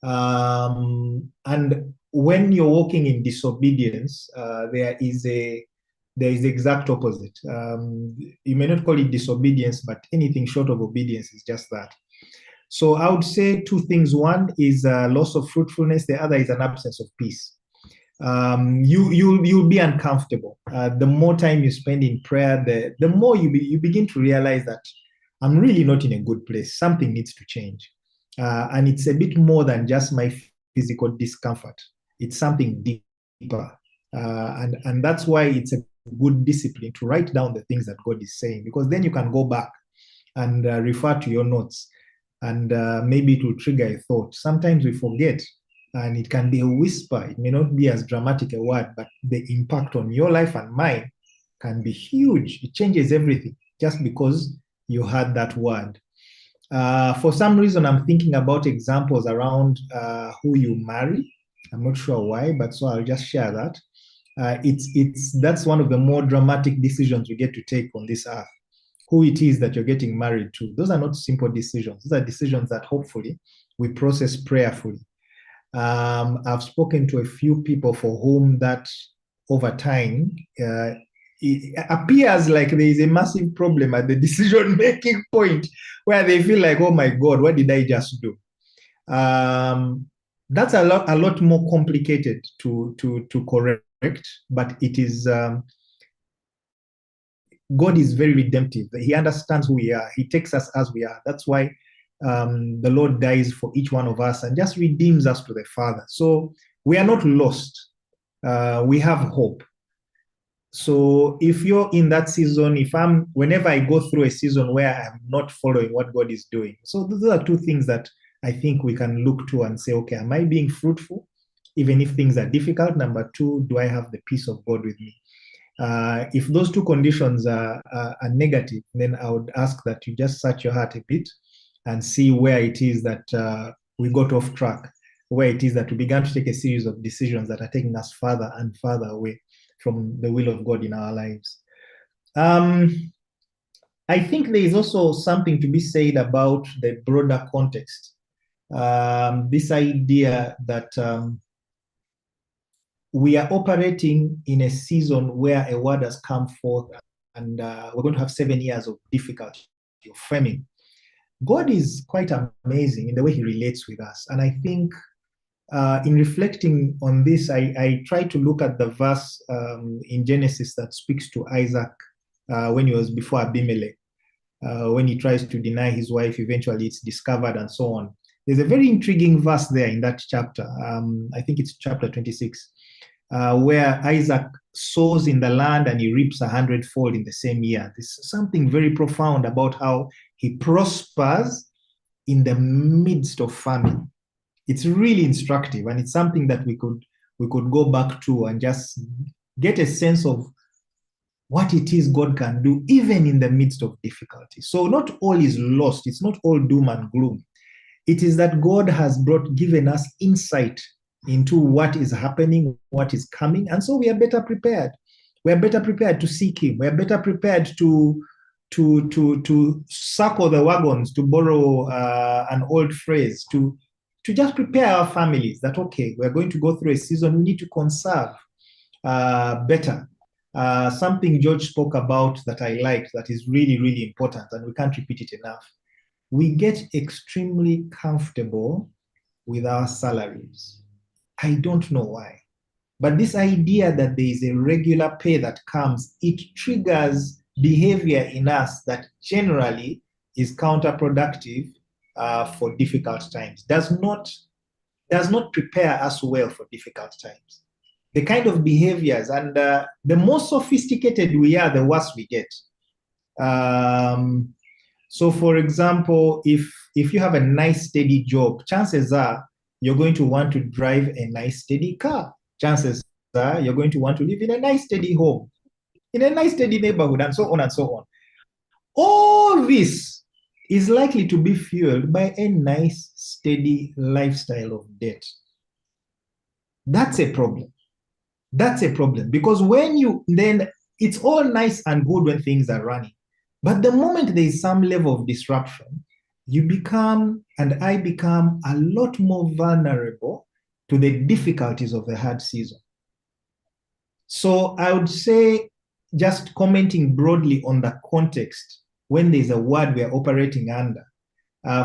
And when you're walking in disobedience, there is a there is the exact opposite. You may not call it disobedience, but anything short of obedience is just that. So I would say two things. One is loss of fruitfulness. The other is an absence of peace. You'll be uncomfortable. The more time you spend in prayer, the more you begin to realize that I'm really not in a good place. Something needs to change. And it's a bit more than just my physical discomfort. It's something deeper. And that's why it's a good discipline to write down the things that God is saying, because then you can go back and refer to your notes, and maybe it will trigger a thought. Sometimes we forget, and it can be a whisper. It may not be as dramatic a word, but the impact on your life and mine can be huge. It changes everything just because you heard that word. For some reason, I'm thinking about examples around who you marry. I'm not sure why, but so I'll just share that. That's one of the more dramatic decisions we get to take on this earth. Who it is that you're getting married to. Those are not simple decisions. Those are decisions that hopefully we process prayerfully. I've spoken to a few people for whom that over time it appears like there is a massive problem at the decision-making point where they feel like, oh my God, what did I just do? That's a lot more complicated to correct, but it is. God is very redemptive. He understands who we are. He takes us as we are. That's why the Lord dies for each one of us and just redeems us to the Father. So we are not lost. We have hope. So if you're in that season, whenever I go through a season where I'm not following what God is doing, so those are two things that I think we can look to and say, okay, am I being fruitful, even if things are difficult? Number two, do I have the peace of God with me? If those two conditions are negative, then I would ask that you just search your heart a bit and see where it is that we got off track, where it is that we began to take a series of decisions that are taking us further and further away from the will of God in our lives. I think there is also something to be said about the broader context. This idea that we are operating in a season where a word has come forth, and we're going to have 7 years of difficulty of framing. God is quite amazing in the way he relates with us. And I think in reflecting on this, I try to look at the verse in Genesis that speaks to Isaac when he was before Abimelech. When he tries to deny his wife, eventually it's discovered and so on. There's a very intriguing verse there in that chapter. I think it's chapter 26. Where Isaac sows in the land and he reaps 100-fold in the same year. There's something very profound about how he prospers in the midst of famine. It's really instructive, and it's something that we could go back to and just get a sense of what it is God can do even in the midst of difficulty. So not all is lost. It's not all doom and gloom. It is that God has given us insight into what is happening, what is coming, and so we are better prepared. We are better prepared to seek him. We are better prepared to circle the wagons, to borrow an old phrase, to just prepare our families that, okay, we're going to go through a season, we need to conserve better. Something George spoke about that I liked that is really, really important, and we can't repeat it enough. We get extremely comfortable with our salaries. I don't know why. But this idea that there is a regular pay that comes, it triggers behavior in us that generally is counterproductive for difficult times, does not prepare us well for difficult times. The kind of behaviors, and the more sophisticated we are, the worse we get. So for example, if you have a nice steady job, chances are you're going to want to drive a nice steady car. Chances are you're going to want to live in a nice steady home, in a nice steady neighborhood, and so on and so on. All this is likely to be fueled by a nice steady lifestyle of debt. That's a problem. That's a problem, because then it's all nice and good when things are running. But the moment there is some level of disruption, you become, and I become, a lot more vulnerable to the difficulties of the hard season. So I would say just commenting broadly on the context when there's a word we are operating under,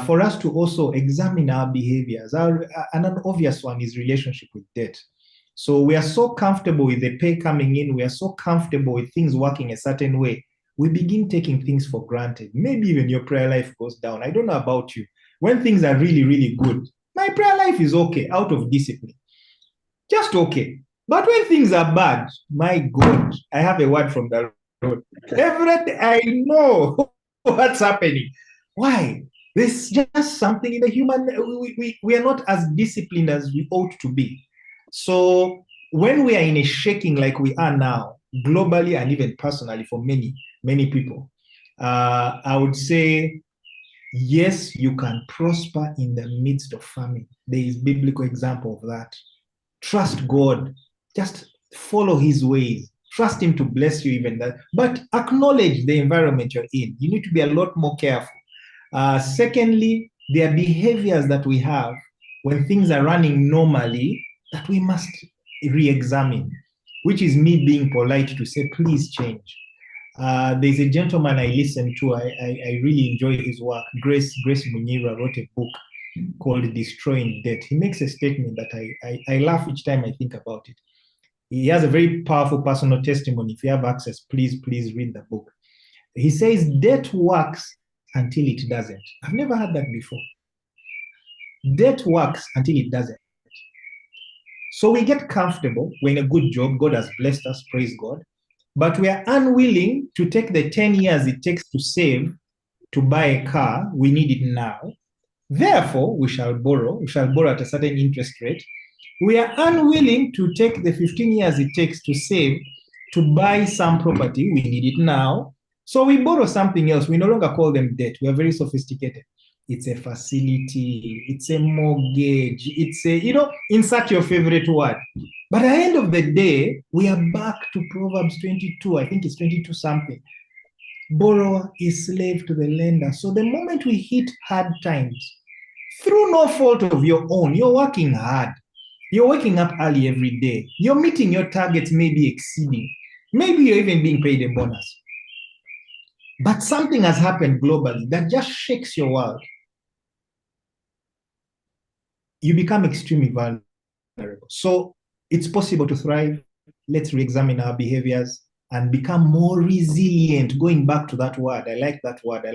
for us to also examine our behaviors. And an obvious one is relationship with debt. So we are so comfortable with the pay coming in, we are so comfortable with things working a certain way, we begin taking things for granted. Maybe even your prayer life goes down. I don't know about you. When things are really, really good, my prayer life is okay, out of discipline. Just okay. But when things are bad, my God, I have a word from the Lord. Everything I know what's happening. Why? There's just something in the human, we are not as disciplined as we ought to be. So when we are in a shaking like we are now, globally and even personally for many, many people, I would say, yes, you can prosper in the midst of famine. There is biblical example of that. Trust God. Just follow his ways. Trust him to bless you even that. But acknowledge the environment you're in. You need to be a lot more careful. Secondly, there are behaviors that we have when things are running normally that we must re-examine, which is me being polite to say, please change. There's a gentleman I listen to. I really enjoy his work. Grace Munira wrote a book called Destroying Debt. He makes a statement that I laugh each time I think about it. He has a very powerful personal testimony. If you have access, please read the book. He says, debt works until it doesn't. I've never heard that before. Debt works until it doesn't. So we get comfortable. We're in a good job. God has blessed us, praise God. But we are unwilling to take the 10 years it takes to save to buy a car. We need it now. Therefore, we shall borrow at a certain interest rate. We are unwilling to take the 15 years it takes to save to buy some property. We need it now. So we borrow something else. We no longer call them debt. We are very sophisticated. It's a facility. It's a mortgage. It's a, insert your favorite word. But at the end of the day, we are back to Proverbs 22. I think it's 22 something. Borrower is slave to the lender. So the moment we hit hard times, through no fault of your own, you're working hard. You're waking up early every day. You're meeting your targets, maybe exceeding. Maybe you're even being paid a bonus. But something has happened globally that just shakes your world. You become extremely vulnerable. So it's possible to thrive. Let's re-examine our behaviors and become more resilient. Going back to that word, I like that word. I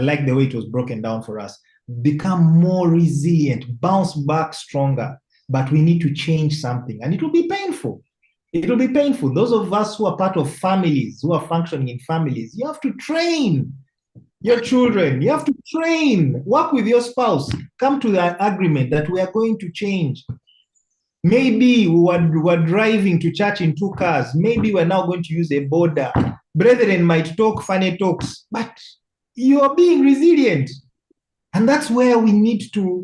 like the way it was broken down for us. Become more resilient, bounce back stronger. But we need to change something, and it will be painful. It will be painful. Those of us who are part of families, who are functioning in families, you have to train your children. You have to train, work with your spouse, come to the agreement that we are going to change. Maybe we were driving to church in 2 cars. Maybe we're now going to use a border. Brethren might talk funny talks, but you are being resilient. And that's where we need to,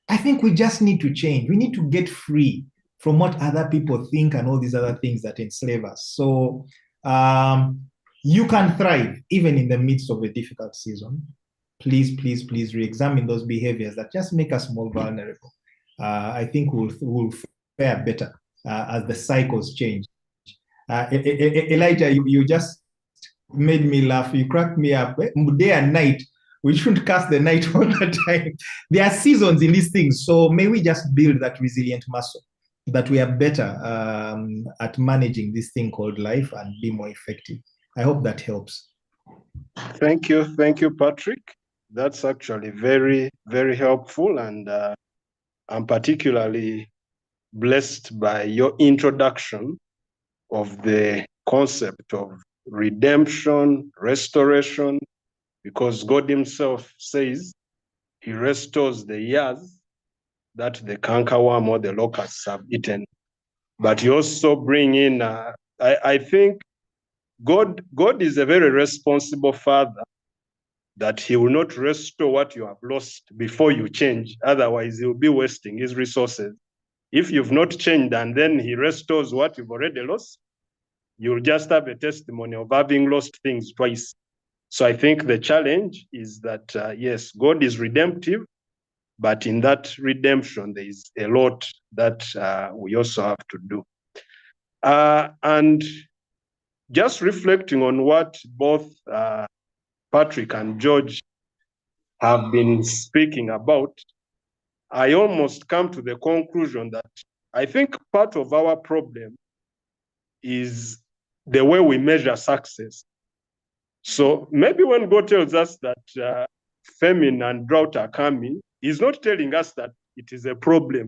I think we just need to change. We need to get free from what other people think and all these other things that enslave us. So you can thrive even in the midst of a difficult season. Please re-examine those behaviors that just make us more vulnerable. I think we'll fare better as the cycles change. Elijah, you just made me laugh. You cracked me up. Day and night. We shouldn't cast the night all the time. There are seasons in these things. So may we just build that resilient muscle, that we are better at managing this thing called life and be more effective. I hope that helps. Thank you, Patrick. That's actually very, very helpful. And I'm particularly blessed by your introduction of the concept of redemption, restoration, because God himself says he restores the years that the cankerworm or the locusts have eaten. But you also bring in, I think God is a very responsible father, that he will not restore what you have lost before you change. Otherwise, he'll be wasting his resources. If you've not changed and then he restores what you've already lost, you'll just have a testimony of having lost things twice. So I think the challenge is that, yes, God is redemptive, but in that redemption, there is a lot that we also have to do. And just reflecting on what both Patrick and George have been speaking about, I almost come to the conclusion that I think part of our problem is the way we measure success. So maybe when God tells us that famine and drought are coming, he's not telling us that it is a problem.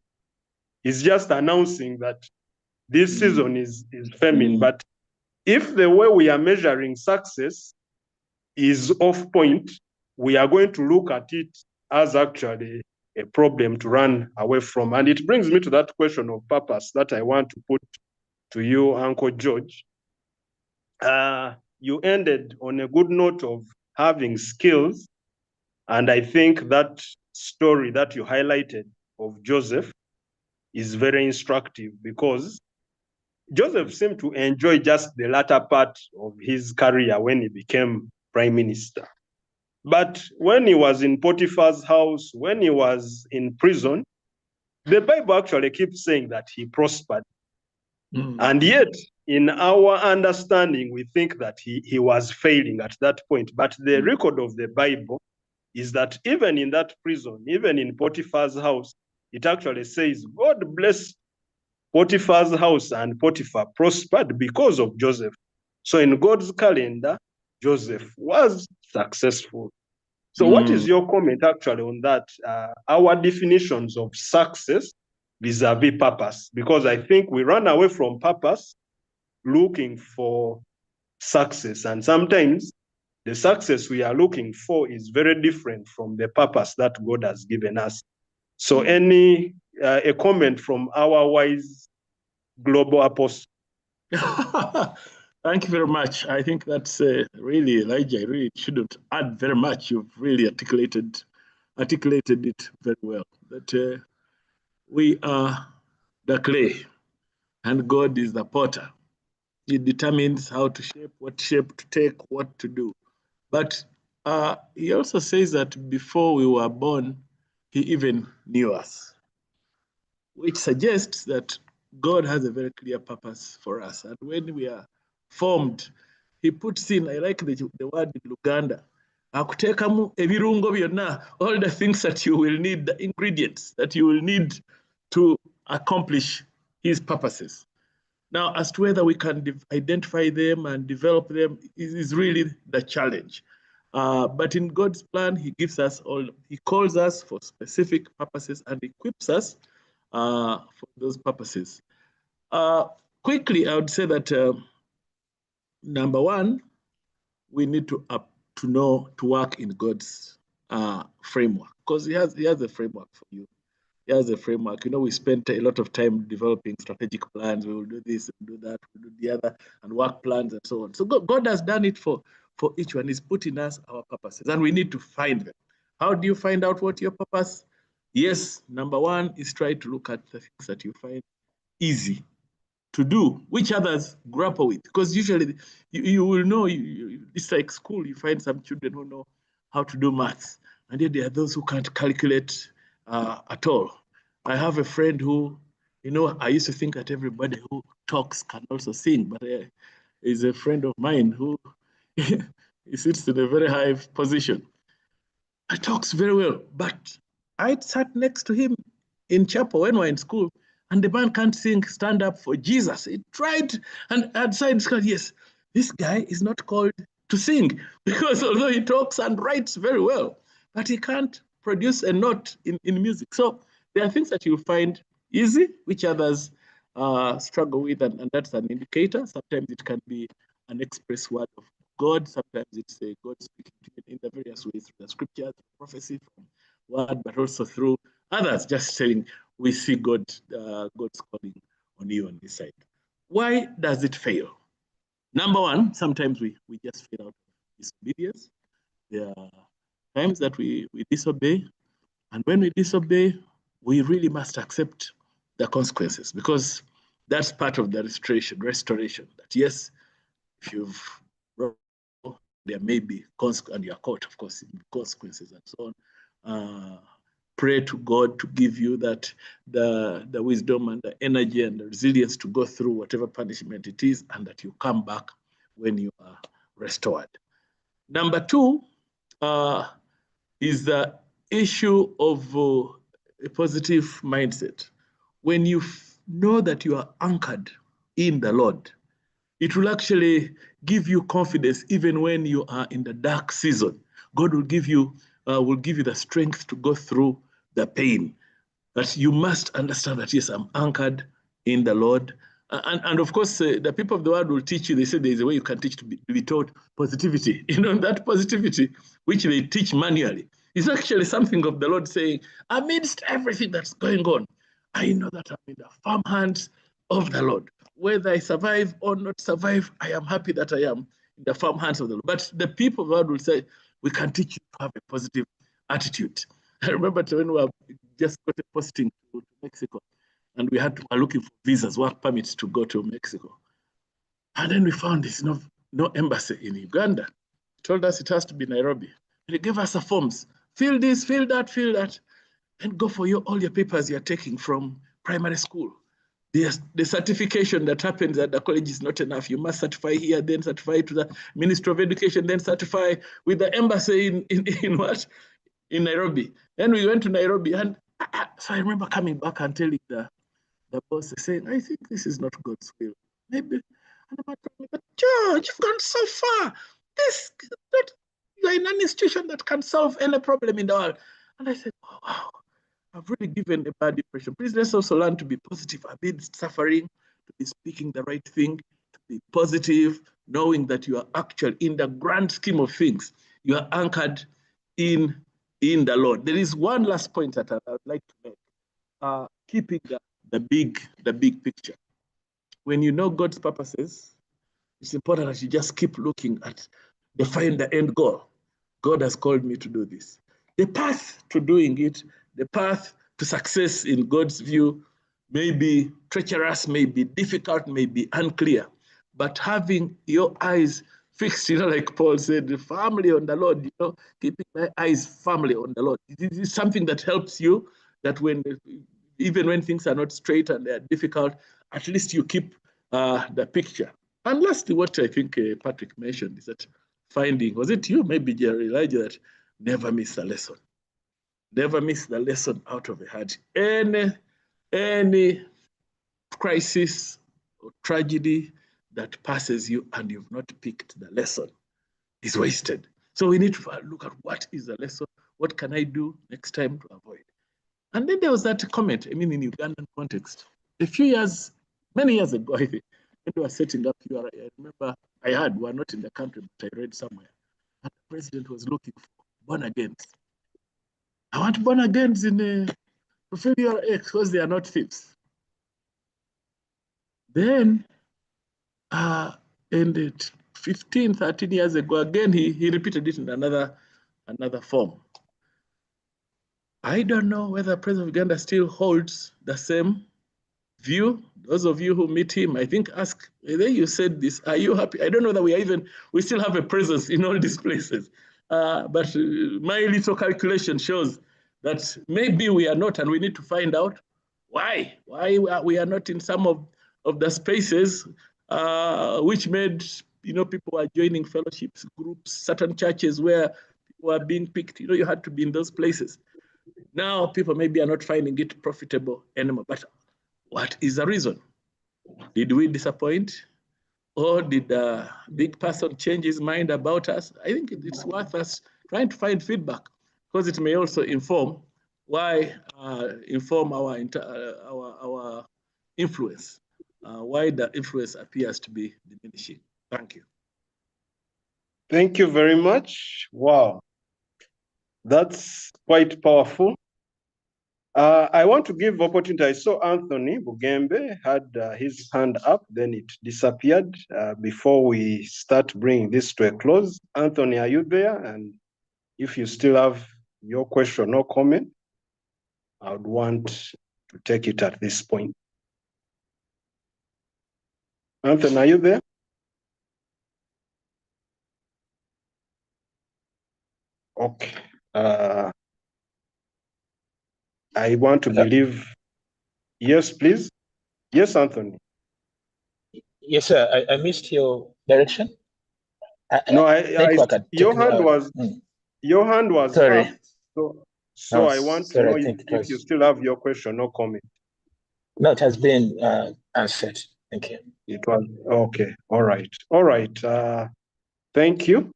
He's just announcing that this season is famine. But if the way we are measuring success is off point, we are going to look at it as actually a problem to run away from. And it brings me to that question of purpose that I want to put to you, Uncle George. You ended on a good note of having skills. And I think that story that you highlighted of Joseph is very instructive, because Joseph seemed to enjoy just the latter part of his career when he became prime minister. But when he was in Potiphar's house, when he was in prison, the Bible actually keeps saying that he prospered. And yet, in our understanding, we think that he was failing at that point. But the record of the Bible is that even in that prison, even in Potiphar's house, it actually says God blessed Potiphar's house and Potiphar prospered because of Joseph. So in God's calendar, Joseph was successful. So what is your comment actually on that? Our definitions of success vis-a-vis purpose? Because I think we run away from purpose looking for success. And sometimes the success we are looking for is very different from the purpose that God has given us. So a comment from our wise global apostle? Thank you very much. I think that's really, Elijah, I really shouldn't add very much. You've really articulated it very well. That we are the clay and God is the potter. He determines how to shape, what shape to take, what to do. But he also says that before we were born, he even knew us, which suggests that God has a very clear purpose for us. And when we are formed, he puts in, I like the word in Luganda, akutekamu ebirungo byonna, all the things that you will need, the ingredients that you will need to accomplish his purposes. Now, as to whether we can identify them and develop them is really the challenge. But in God's plan, he gives us all, he calls us for specific purposes and equips us for those purposes. Quickly, I would say that number one, we need to know to work in God's framework, because he has a framework for you. He has a framework. You know, we spent a lot of time developing strategic plans. We will do this, we'll do that, we'll do the other, and work plans and so on. So God has done it for each one. He's put in us our purposes, and we need to find them. How do you find out what your purpose? Yes, number one is try to look at the things that you find easy to do, which others grapple with. Because usually you will know, it's like school, you find some children who know how to do maths, and yet there are those who can't calculate at all. I have a friend who, you know, I used to think that everybody who talks can also sing, but is a friend of mine who he sits in a very high position. He talks very well, but I sat next to him in chapel when we were in school, and the man can't sing Stand Up for Jesus. He tried and outside, yes, this guy is not called to sing, because although he talks and writes very well, but he can't produce a note in music. So there are things that you find easy, which others struggle with, and that's an indicator. Sometimes it can be an express word of God. Sometimes it's God speaking to you in the various ways, through the scriptures, prophecy, from word, but also through others just saying, we see God's calling on you on this side. Why does it fail? Number one, sometimes we just fail out of disobedience. There are times that we disobey, and when we disobey, we really must accept the consequences, because that's part of the restoration. That yes, if you've wrong, there may be consequences, and you're caught, of course, in consequences and so on. Pray to God to give you that the wisdom and the energy and the resilience to go through whatever punishment it is, and that you come back when you are restored. Number two is the issue of a positive mindset. When you know that you are anchored in the Lord, it will actually give you confidence even when you are in the dark season. God will give you the strength to go through the pain. That you must understand that, yes, I'm anchored in the Lord. And of course, the people of the world will teach you. They say there's a way you can teach to be taught positivity. That positivity, which they teach manually, is actually something of the Lord saying, amidst everything that's going on, I know that I'm in the firm hands of the Lord. Whether I survive or not survive, I am happy that I am in the firm hands of the Lord. But the people of the world will say, we can teach you to have a positive attitude. I remember when we just got a posting to Mexico, and we were looking for visas, work permits to go to Mexico. And then we found there's no embassy in Uganda. He told us it has to be Nairobi. And he gave us the forms. Fill this, fill that, and go for all your papers you're taking from primary school. The certification that happens at the college is not enough. You must certify here, then certify to the Ministry of Education, then certify with the embassy in what? In Nairobi. Then we went to Nairobi, and so I remember coming back and telling the boss, saying, I think this is not God's will. Maybe. And I'm telling me, George, you've gone so far. You're in an institution that can solve any problem in the world. And I said, oh, wow, I've really given a bad impression. Please, let's also learn to be positive amidst suffering, to be speaking the right thing, to be positive, knowing that you are actually, in the grand scheme of things, you are anchored in the Lord. There is one last point that I would like to make. Keeping the big picture. When you know God's purposes, it's important that you just keep looking at find the end goal. God has called me to do this. The path to doing it, the path to success in God's view may be treacherous, may be difficult, may be unclear, but having your eyes fixed, like Paul said, firmly on the Lord, keeping my eyes firmly on the Lord. This is something that helps you, that even when things are not straight and they're difficult, at least you keep the picture. And lastly, what I think Patrick mentioned is that was it you, maybe Jerry Elijah, that never miss a lesson. Never miss the lesson out of a hard. Any crisis or tragedy that passes you and you've not picked the lesson is wasted. So we need to look at what is the lesson, what can I do next time to avoid. And then there was that comment, in Ugandan context. Many years ago, I think, when we were setting up URI, I remember we were not in the country, but I read somewhere, and the president was looking for born-agains. I want born-agains to fulfill URI because they are not thieves. Then, 15, 13 years ago, again, he repeated it in another form. I don't know whether the President of Uganda still holds the same view. Those of you who meet him, I think, ask, you said this, are you happy? I don't know that we still have a presence in all these places. But my little calculation shows that maybe we are not, and we need to find out why we are not in some of the spaces which made, people are joining fellowships, groups, certain churches where people are being picked. You had to be in those places. Now people maybe are not finding it profitable anymore. But what is the reason? Did we disappoint? Or did the big person change his mind about us? I think it's worth us trying to find feedback, because it may also inform our influence, why the influence appears to be diminishing. Thank you. Thank you very much. Wow, that's quite powerful. I want to give opportunity. I saw Anthony Bugembe had his hand up, then it disappeared. Before we start bringing this to a close, Anthony, are you there? And if you still have your question or comment, I would want to take it at this point. Anthony, are you there? Okay. I want to believe. Yes, please. Yes, Anthony. Yes, sir. I missed your direction. No, think we can your take hand was your hand was Sorry. up. So I want to sorry, know I think if you still have your question or comment. No, it has been answered. Thank you. It was okay. All right. All right. Thank you.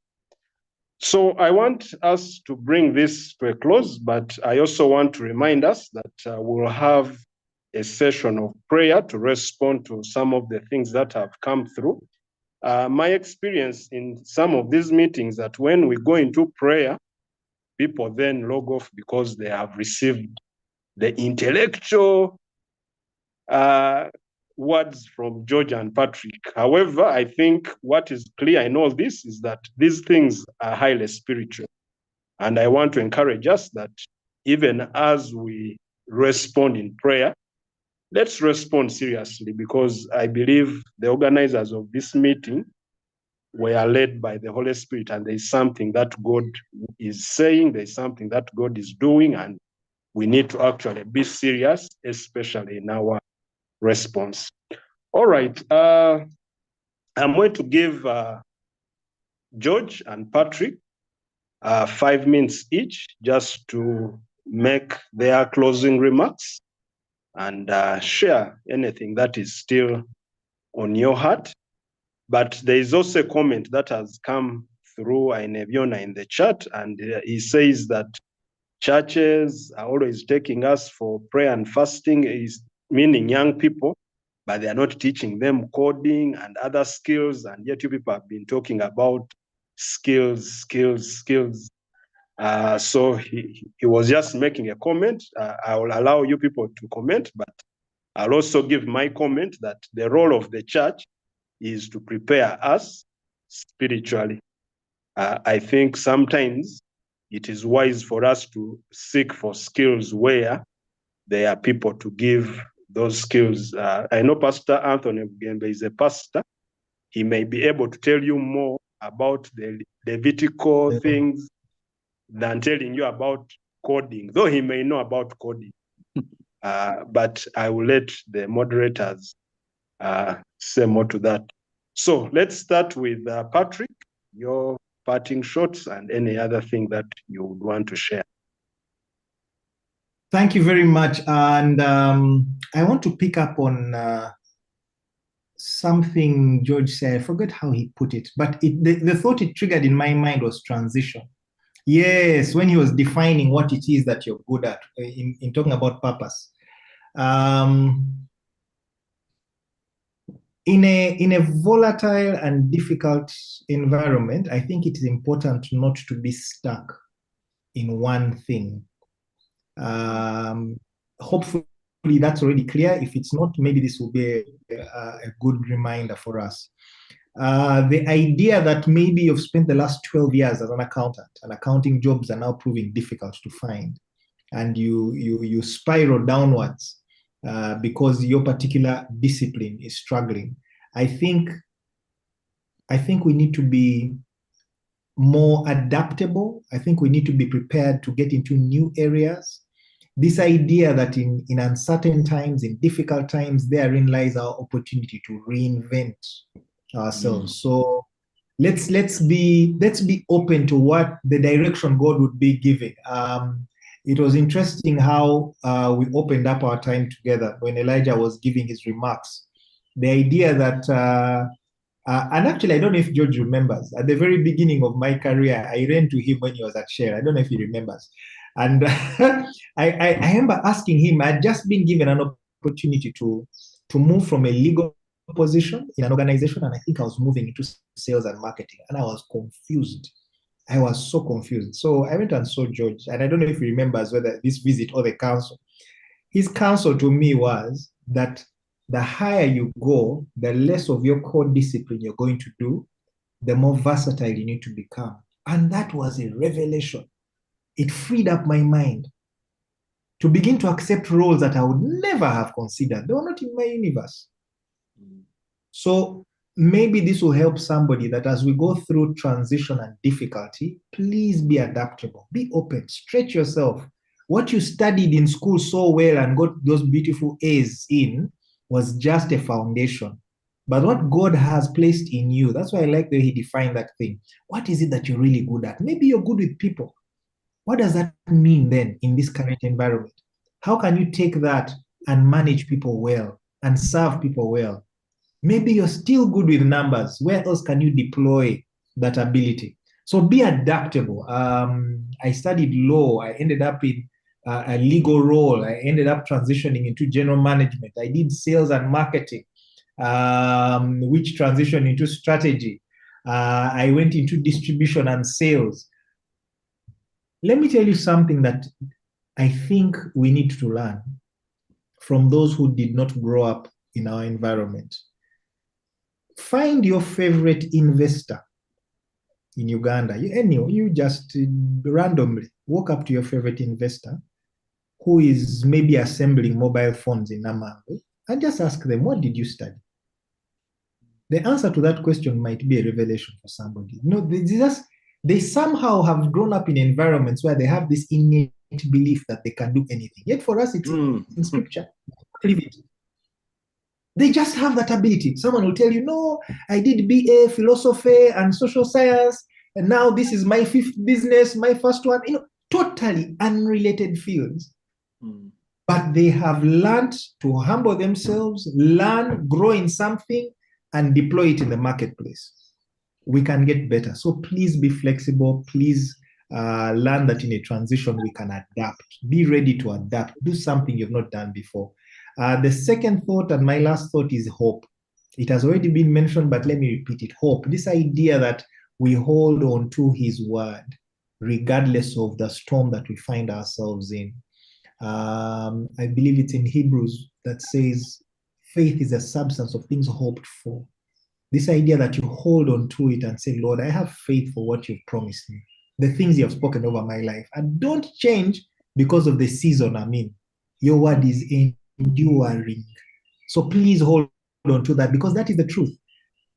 So I want us to bring this to a close, but I also want to remind us that we'll have a session of prayer to respond to some of the things that have come through. My experience in some of these meetings that when we go into prayer, people then log off because they have received the intellectual words from George and Patrick. However, I think what is clear in all this is that these things are highly spiritual. And I want to encourage us that even as we respond in prayer, let's respond seriously, because I believe the organizers of this meeting were led by the Holy Spirit, and there's something that God is saying, there's something that God is doing, and we need to actually be serious, especially in our response. All right. I'm going to give George and Patrick 5 minutes each just to make their closing remarks and share anything that is still on your heart. But there is also a comment that has come through Aineviona in the chat, and he says that churches are always taking us for prayer and fasting, is meaning young people, but they are not teaching them coding and other skills. And yet you people have been talking about skills. So he was just making a comment. I will allow you people to comment, but I'll also give my comment that the role of the church is to prepare us spiritually. I think sometimes it is wise for us to seek for skills where there are people to give those skills. I know Pastor Anthony Bugembe is a pastor. He may be able to tell you more about the Levitical things than telling you about coding, though he may know about coding. But I will let the moderators say more to that. So let's start with Patrick, your parting shots and any other thing that you would want to share. Thank you very much. And I want to pick up on something George said. I forgot how he put it, but the thought it triggered in my mind was transition. Yes, when he was defining what it is that you're good at, in talking about purpose. In a volatile and difficult environment, I think it is important not to be stuck in one thing. Hopefully that's already clear. If it's not, maybe this will be a good reminder for us. The idea that maybe you've spent the last 12 years as an accountant, and accounting jobs are now proving difficult to find, and you spiral downwards because your particular discipline is struggling. I think we need to be more adaptable. I think we need to be prepared to get into new areas. This idea that in uncertain times, in difficult times, therein lies our opportunity to reinvent ourselves. So let's be open to what the direction God would be giving. It was interesting how we opened up our time together when Elijah was giving his remarks. The idea that, and actually, I don't know if George remembers, at the very beginning of my career, I ran to him when he was at Shell. I don't know if he remembers. And I remember asking him, I had just been given an opportunity to move from a legal position in an organization, and I think I was moving into sales and marketing, and I was confused. I was so confused. So I went and saw George, and I don't know if he remembers whether this visit or the counsel. His counsel to me was that the higher you go, the less of your core discipline you're going to do, the more versatile you need to become. And that was a revelation. It freed up my mind to begin to accept roles that I would never have considered. They were not in my universe. So maybe this will help somebody that as we go through transition and difficulty, please be adaptable, be open, stretch yourself. What you studied in school so well and got those beautiful A's in was just a foundation. But what God has placed in you, that's why I like the way he defined that thing. What is it that you're really good at? Maybe you're good with people. What does that mean then in this current environment? How can you take that and manage people well and serve people well? Maybe you're still good with numbers. Where else can you deploy that ability? So be adaptable. I studied law. I ended up in a legal role. I ended up transitioning into general management. I did sales and marketing, which transitioned into strategy. I went into distribution and sales. Let me tell you something that I think we need to learn from those who did not grow up in our environment. Find your favorite investor in Uganda. You just randomly walk up to your favorite investor who is maybe assembling mobile phones in Namango and just ask them, what did you study? The answer to that question might be a revelation for somebody. They somehow have grown up in environments where they have this innate belief that they can do anything. Yet for us, it's in scripture. Believe it. They just have that ability. Someone will tell you, no, I did BA, philosophy and social science, and now this is my fifth business, my first one. Totally unrelated fields. But they have learned to humble themselves, learn, grow in something, and deploy it in the marketplace. We can get better. So please be flexible. Please learn that in a transition, we can adapt. Be ready to adapt. Do something you've not done before. The second thought and my last thought is hope. It has already been mentioned, but let me repeat it. Hope. This idea that we hold on to his word, regardless of the storm that we find ourselves in. I believe it's in Hebrews that says, faith is a substance of things hoped for. This idea that you hold on to it and say, Lord, I have faith for what you've promised me, the things you have spoken over my life, and don't change because of the season I'm in. Your word is enduring. So please hold on to that, because that is the truth.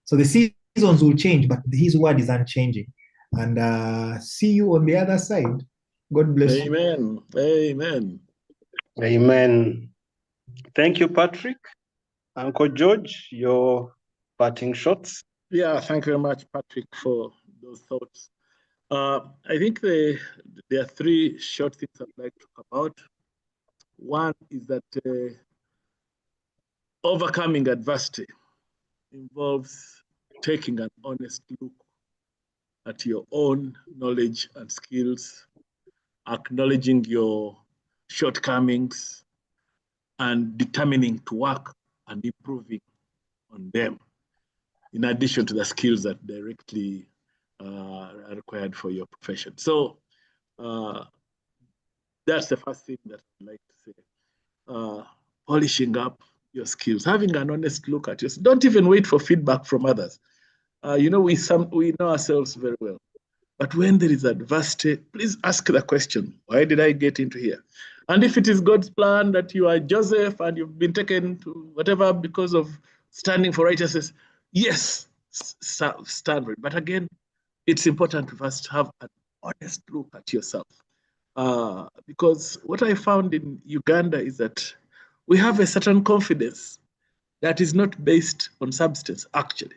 So the seasons will change, but his word is unchanging. And see you on the other side. God bless you. Amen. Amen. Amen. Thank you, Patrick. Uncle George, your parting shots. Yeah, thank you very much, Patrick, for those thoughts. I think there are three short things I'd like to talk about. One is that overcoming adversity involves taking an honest look at your own knowledge and skills, acknowledging your shortcomings, and determining to work and improving on them, in addition to the skills that directly are required for your profession. So that's the first thing that I'd like to say. Polishing up your skills, having an honest look at yourself. Don't even wait for feedback from others. We know ourselves very well. But when there is adversity, please ask the question, why did I get into here? And if it is God's plan that you are Joseph and you've been taken to whatever because of standing for righteousness, yes, stand for it. But again, it's important to first have an honest look at yourself. Because what I found in Uganda is that we have a certain confidence that is not based on substance, actually.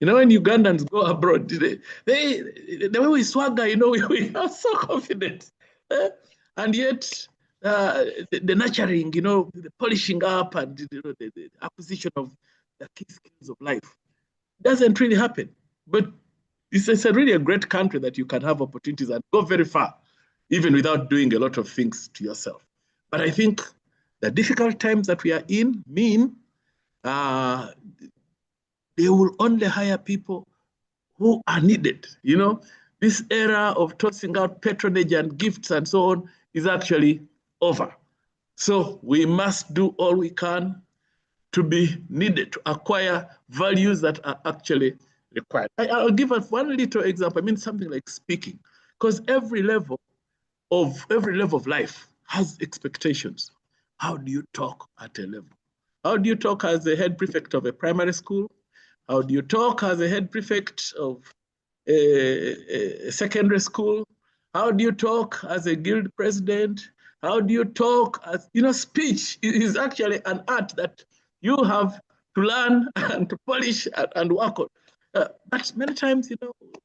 When Ugandans go abroad, the way we swagger, we are so confident. And yet, the nurturing, the polishing up and the acquisition of the key skills of life doesn't really happen. But it's a really a great country that you can have opportunities and go very far, even without doing a lot of things to yourself. But I think the difficult times that we are in mean they will only hire people who are needed. This era of tossing out patronage and gifts and so on is actually over. So we must do all we can to be needed, to acquire values that are actually required. I'll give us one little example. Something like speaking, because every level of life has expectations. How do you talk at a level? How do you talk as the head prefect of a primary school? How do you talk as a head prefect of a secondary school? How do you talk as a guild president? How do you talk as, speech is actually an art that you have to learn and to polish and work on. But many times,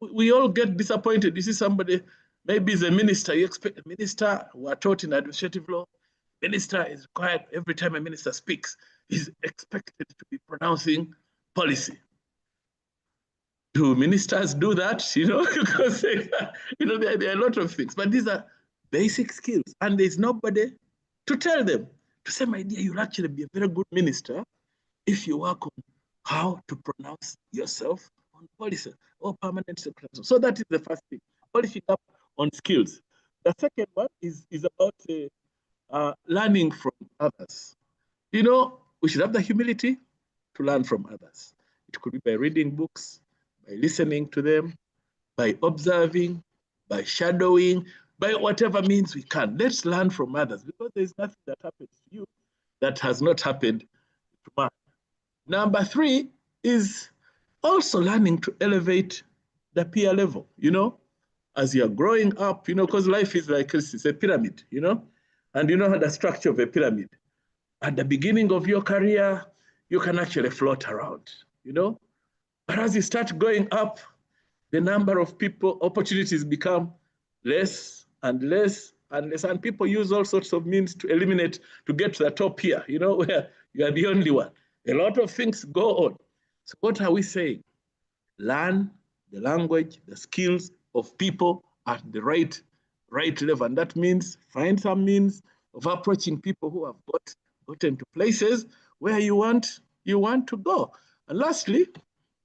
we all get disappointed. You see somebody, maybe is a minister, you expect a minister who are taught in administrative law, minister is required, every time a minister speaks, is expected to be pronouncing policy. Do ministers do that? Because there are a lot of things, but these are basic skills, and there's nobody to tell them. To say, my dear, you'll actually be a very good minister if you work on how to pronounce yourself on policy or permanent secretary. So that is the first thing, polishing up on skills. The second one is about learning from others. We should have the humility to learn from others. It could be by reading books, by listening to them, by observing, by shadowing, by whatever means we can. Let's learn from others, because there's nothing that happens to you that has not happened to man. Number 3 is also learning to elevate the peer level, as you're growing up, because life is like it's a pyramid, and you know how the structure of a pyramid. At the beginning of your career, you can actually float around, But as you start going up, the number of people, opportunities become less and less and less, and people use all sorts of means to eliminate, to get to the top here, where you are the only one. A lot of things go on. So what are we saying? Learn the language, the skills of people at the right level. And that means find some means of approaching people who have gotten to places where you want to go. And lastly,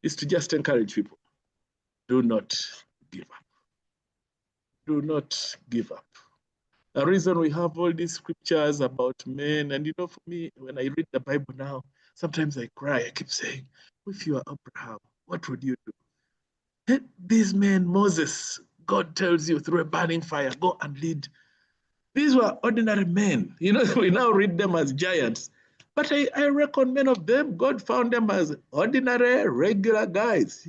is to just encourage people. Do not give up. Do not give up. The reason we have all these scriptures about men, and for me, when I read the Bible now, sometimes I cry. I keep saying, if you are Abraham, what would you do? These men, Moses, God tells you through a burning fire, go and lead. These were ordinary men. We now read them as giants. But I reckon many of them, God found them as ordinary, regular guys.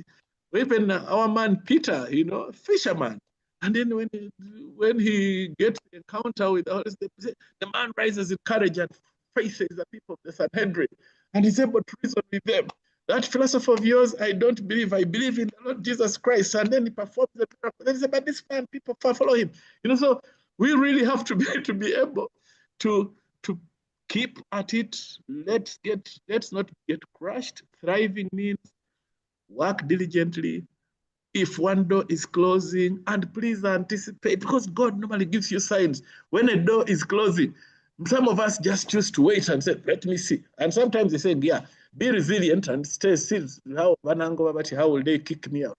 Even our man Peter, fisherman. And then when he gets the encounter with all this, the man rises in courage and faces the people of the Sanhedrin, and he's able to reason with them. That philosopher of yours, I don't believe. I believe in the Lord Jesus Christ. And then he performs the miracle. Then he said, but this man, people follow him. So we really have to be able to keep at it. Let's not get crushed. Thriving means work diligently. If one door is closing, and please anticipate, because God normally gives you signs when a door is closing. Some of us just choose to wait and say, let me see. And sometimes they say, yeah, be resilient and stay still. How will they kick me out?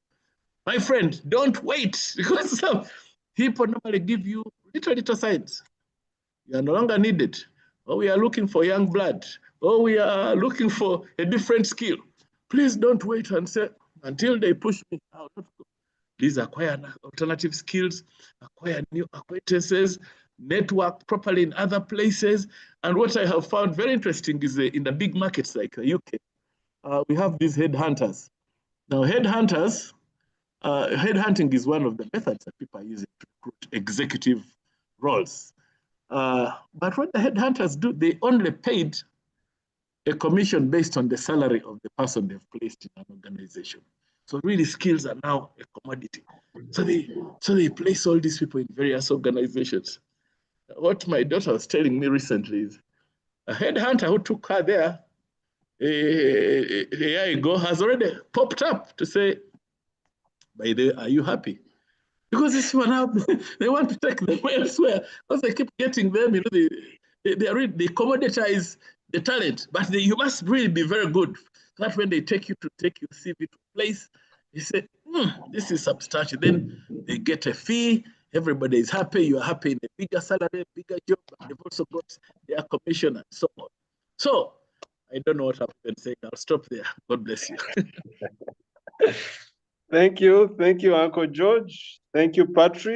My friend, don't wait, because some people normally give you little signs. You are no longer needed. Or we are looking for young blood. Or we are looking for a different skill. Please don't wait and say, until they push me out. Please acquire alternative skills, acquire new acquaintances, network properly in other places. And what I have found very interesting is in the big markets like the UK, we have these headhunters. Now, headhunters, headhunting is one of the methods that people are using to recruit executive roles. But what the headhunters do, they only paid a commission based on the salary of the person they've placed in an organization. So really, skills are now a commodity. So they place all these people in various organizations. What my daughter was telling me recently is a headhunter who took her there a year ago has already popped up to say, by the way, are you happy? Because this one up, they want to take them elsewhere. Because they keep getting them, they commoditize the talent, but you must really be very good. That when they take you CV to a place, they say, this is substantial. Then they get a fee, everybody is happy, you are happy in a bigger salary, bigger job, and they've also got their commission and so on. So I don't know what I've been saying. I'll stop there. God bless you. Thank you, Uncle George. Thank you, Patrick.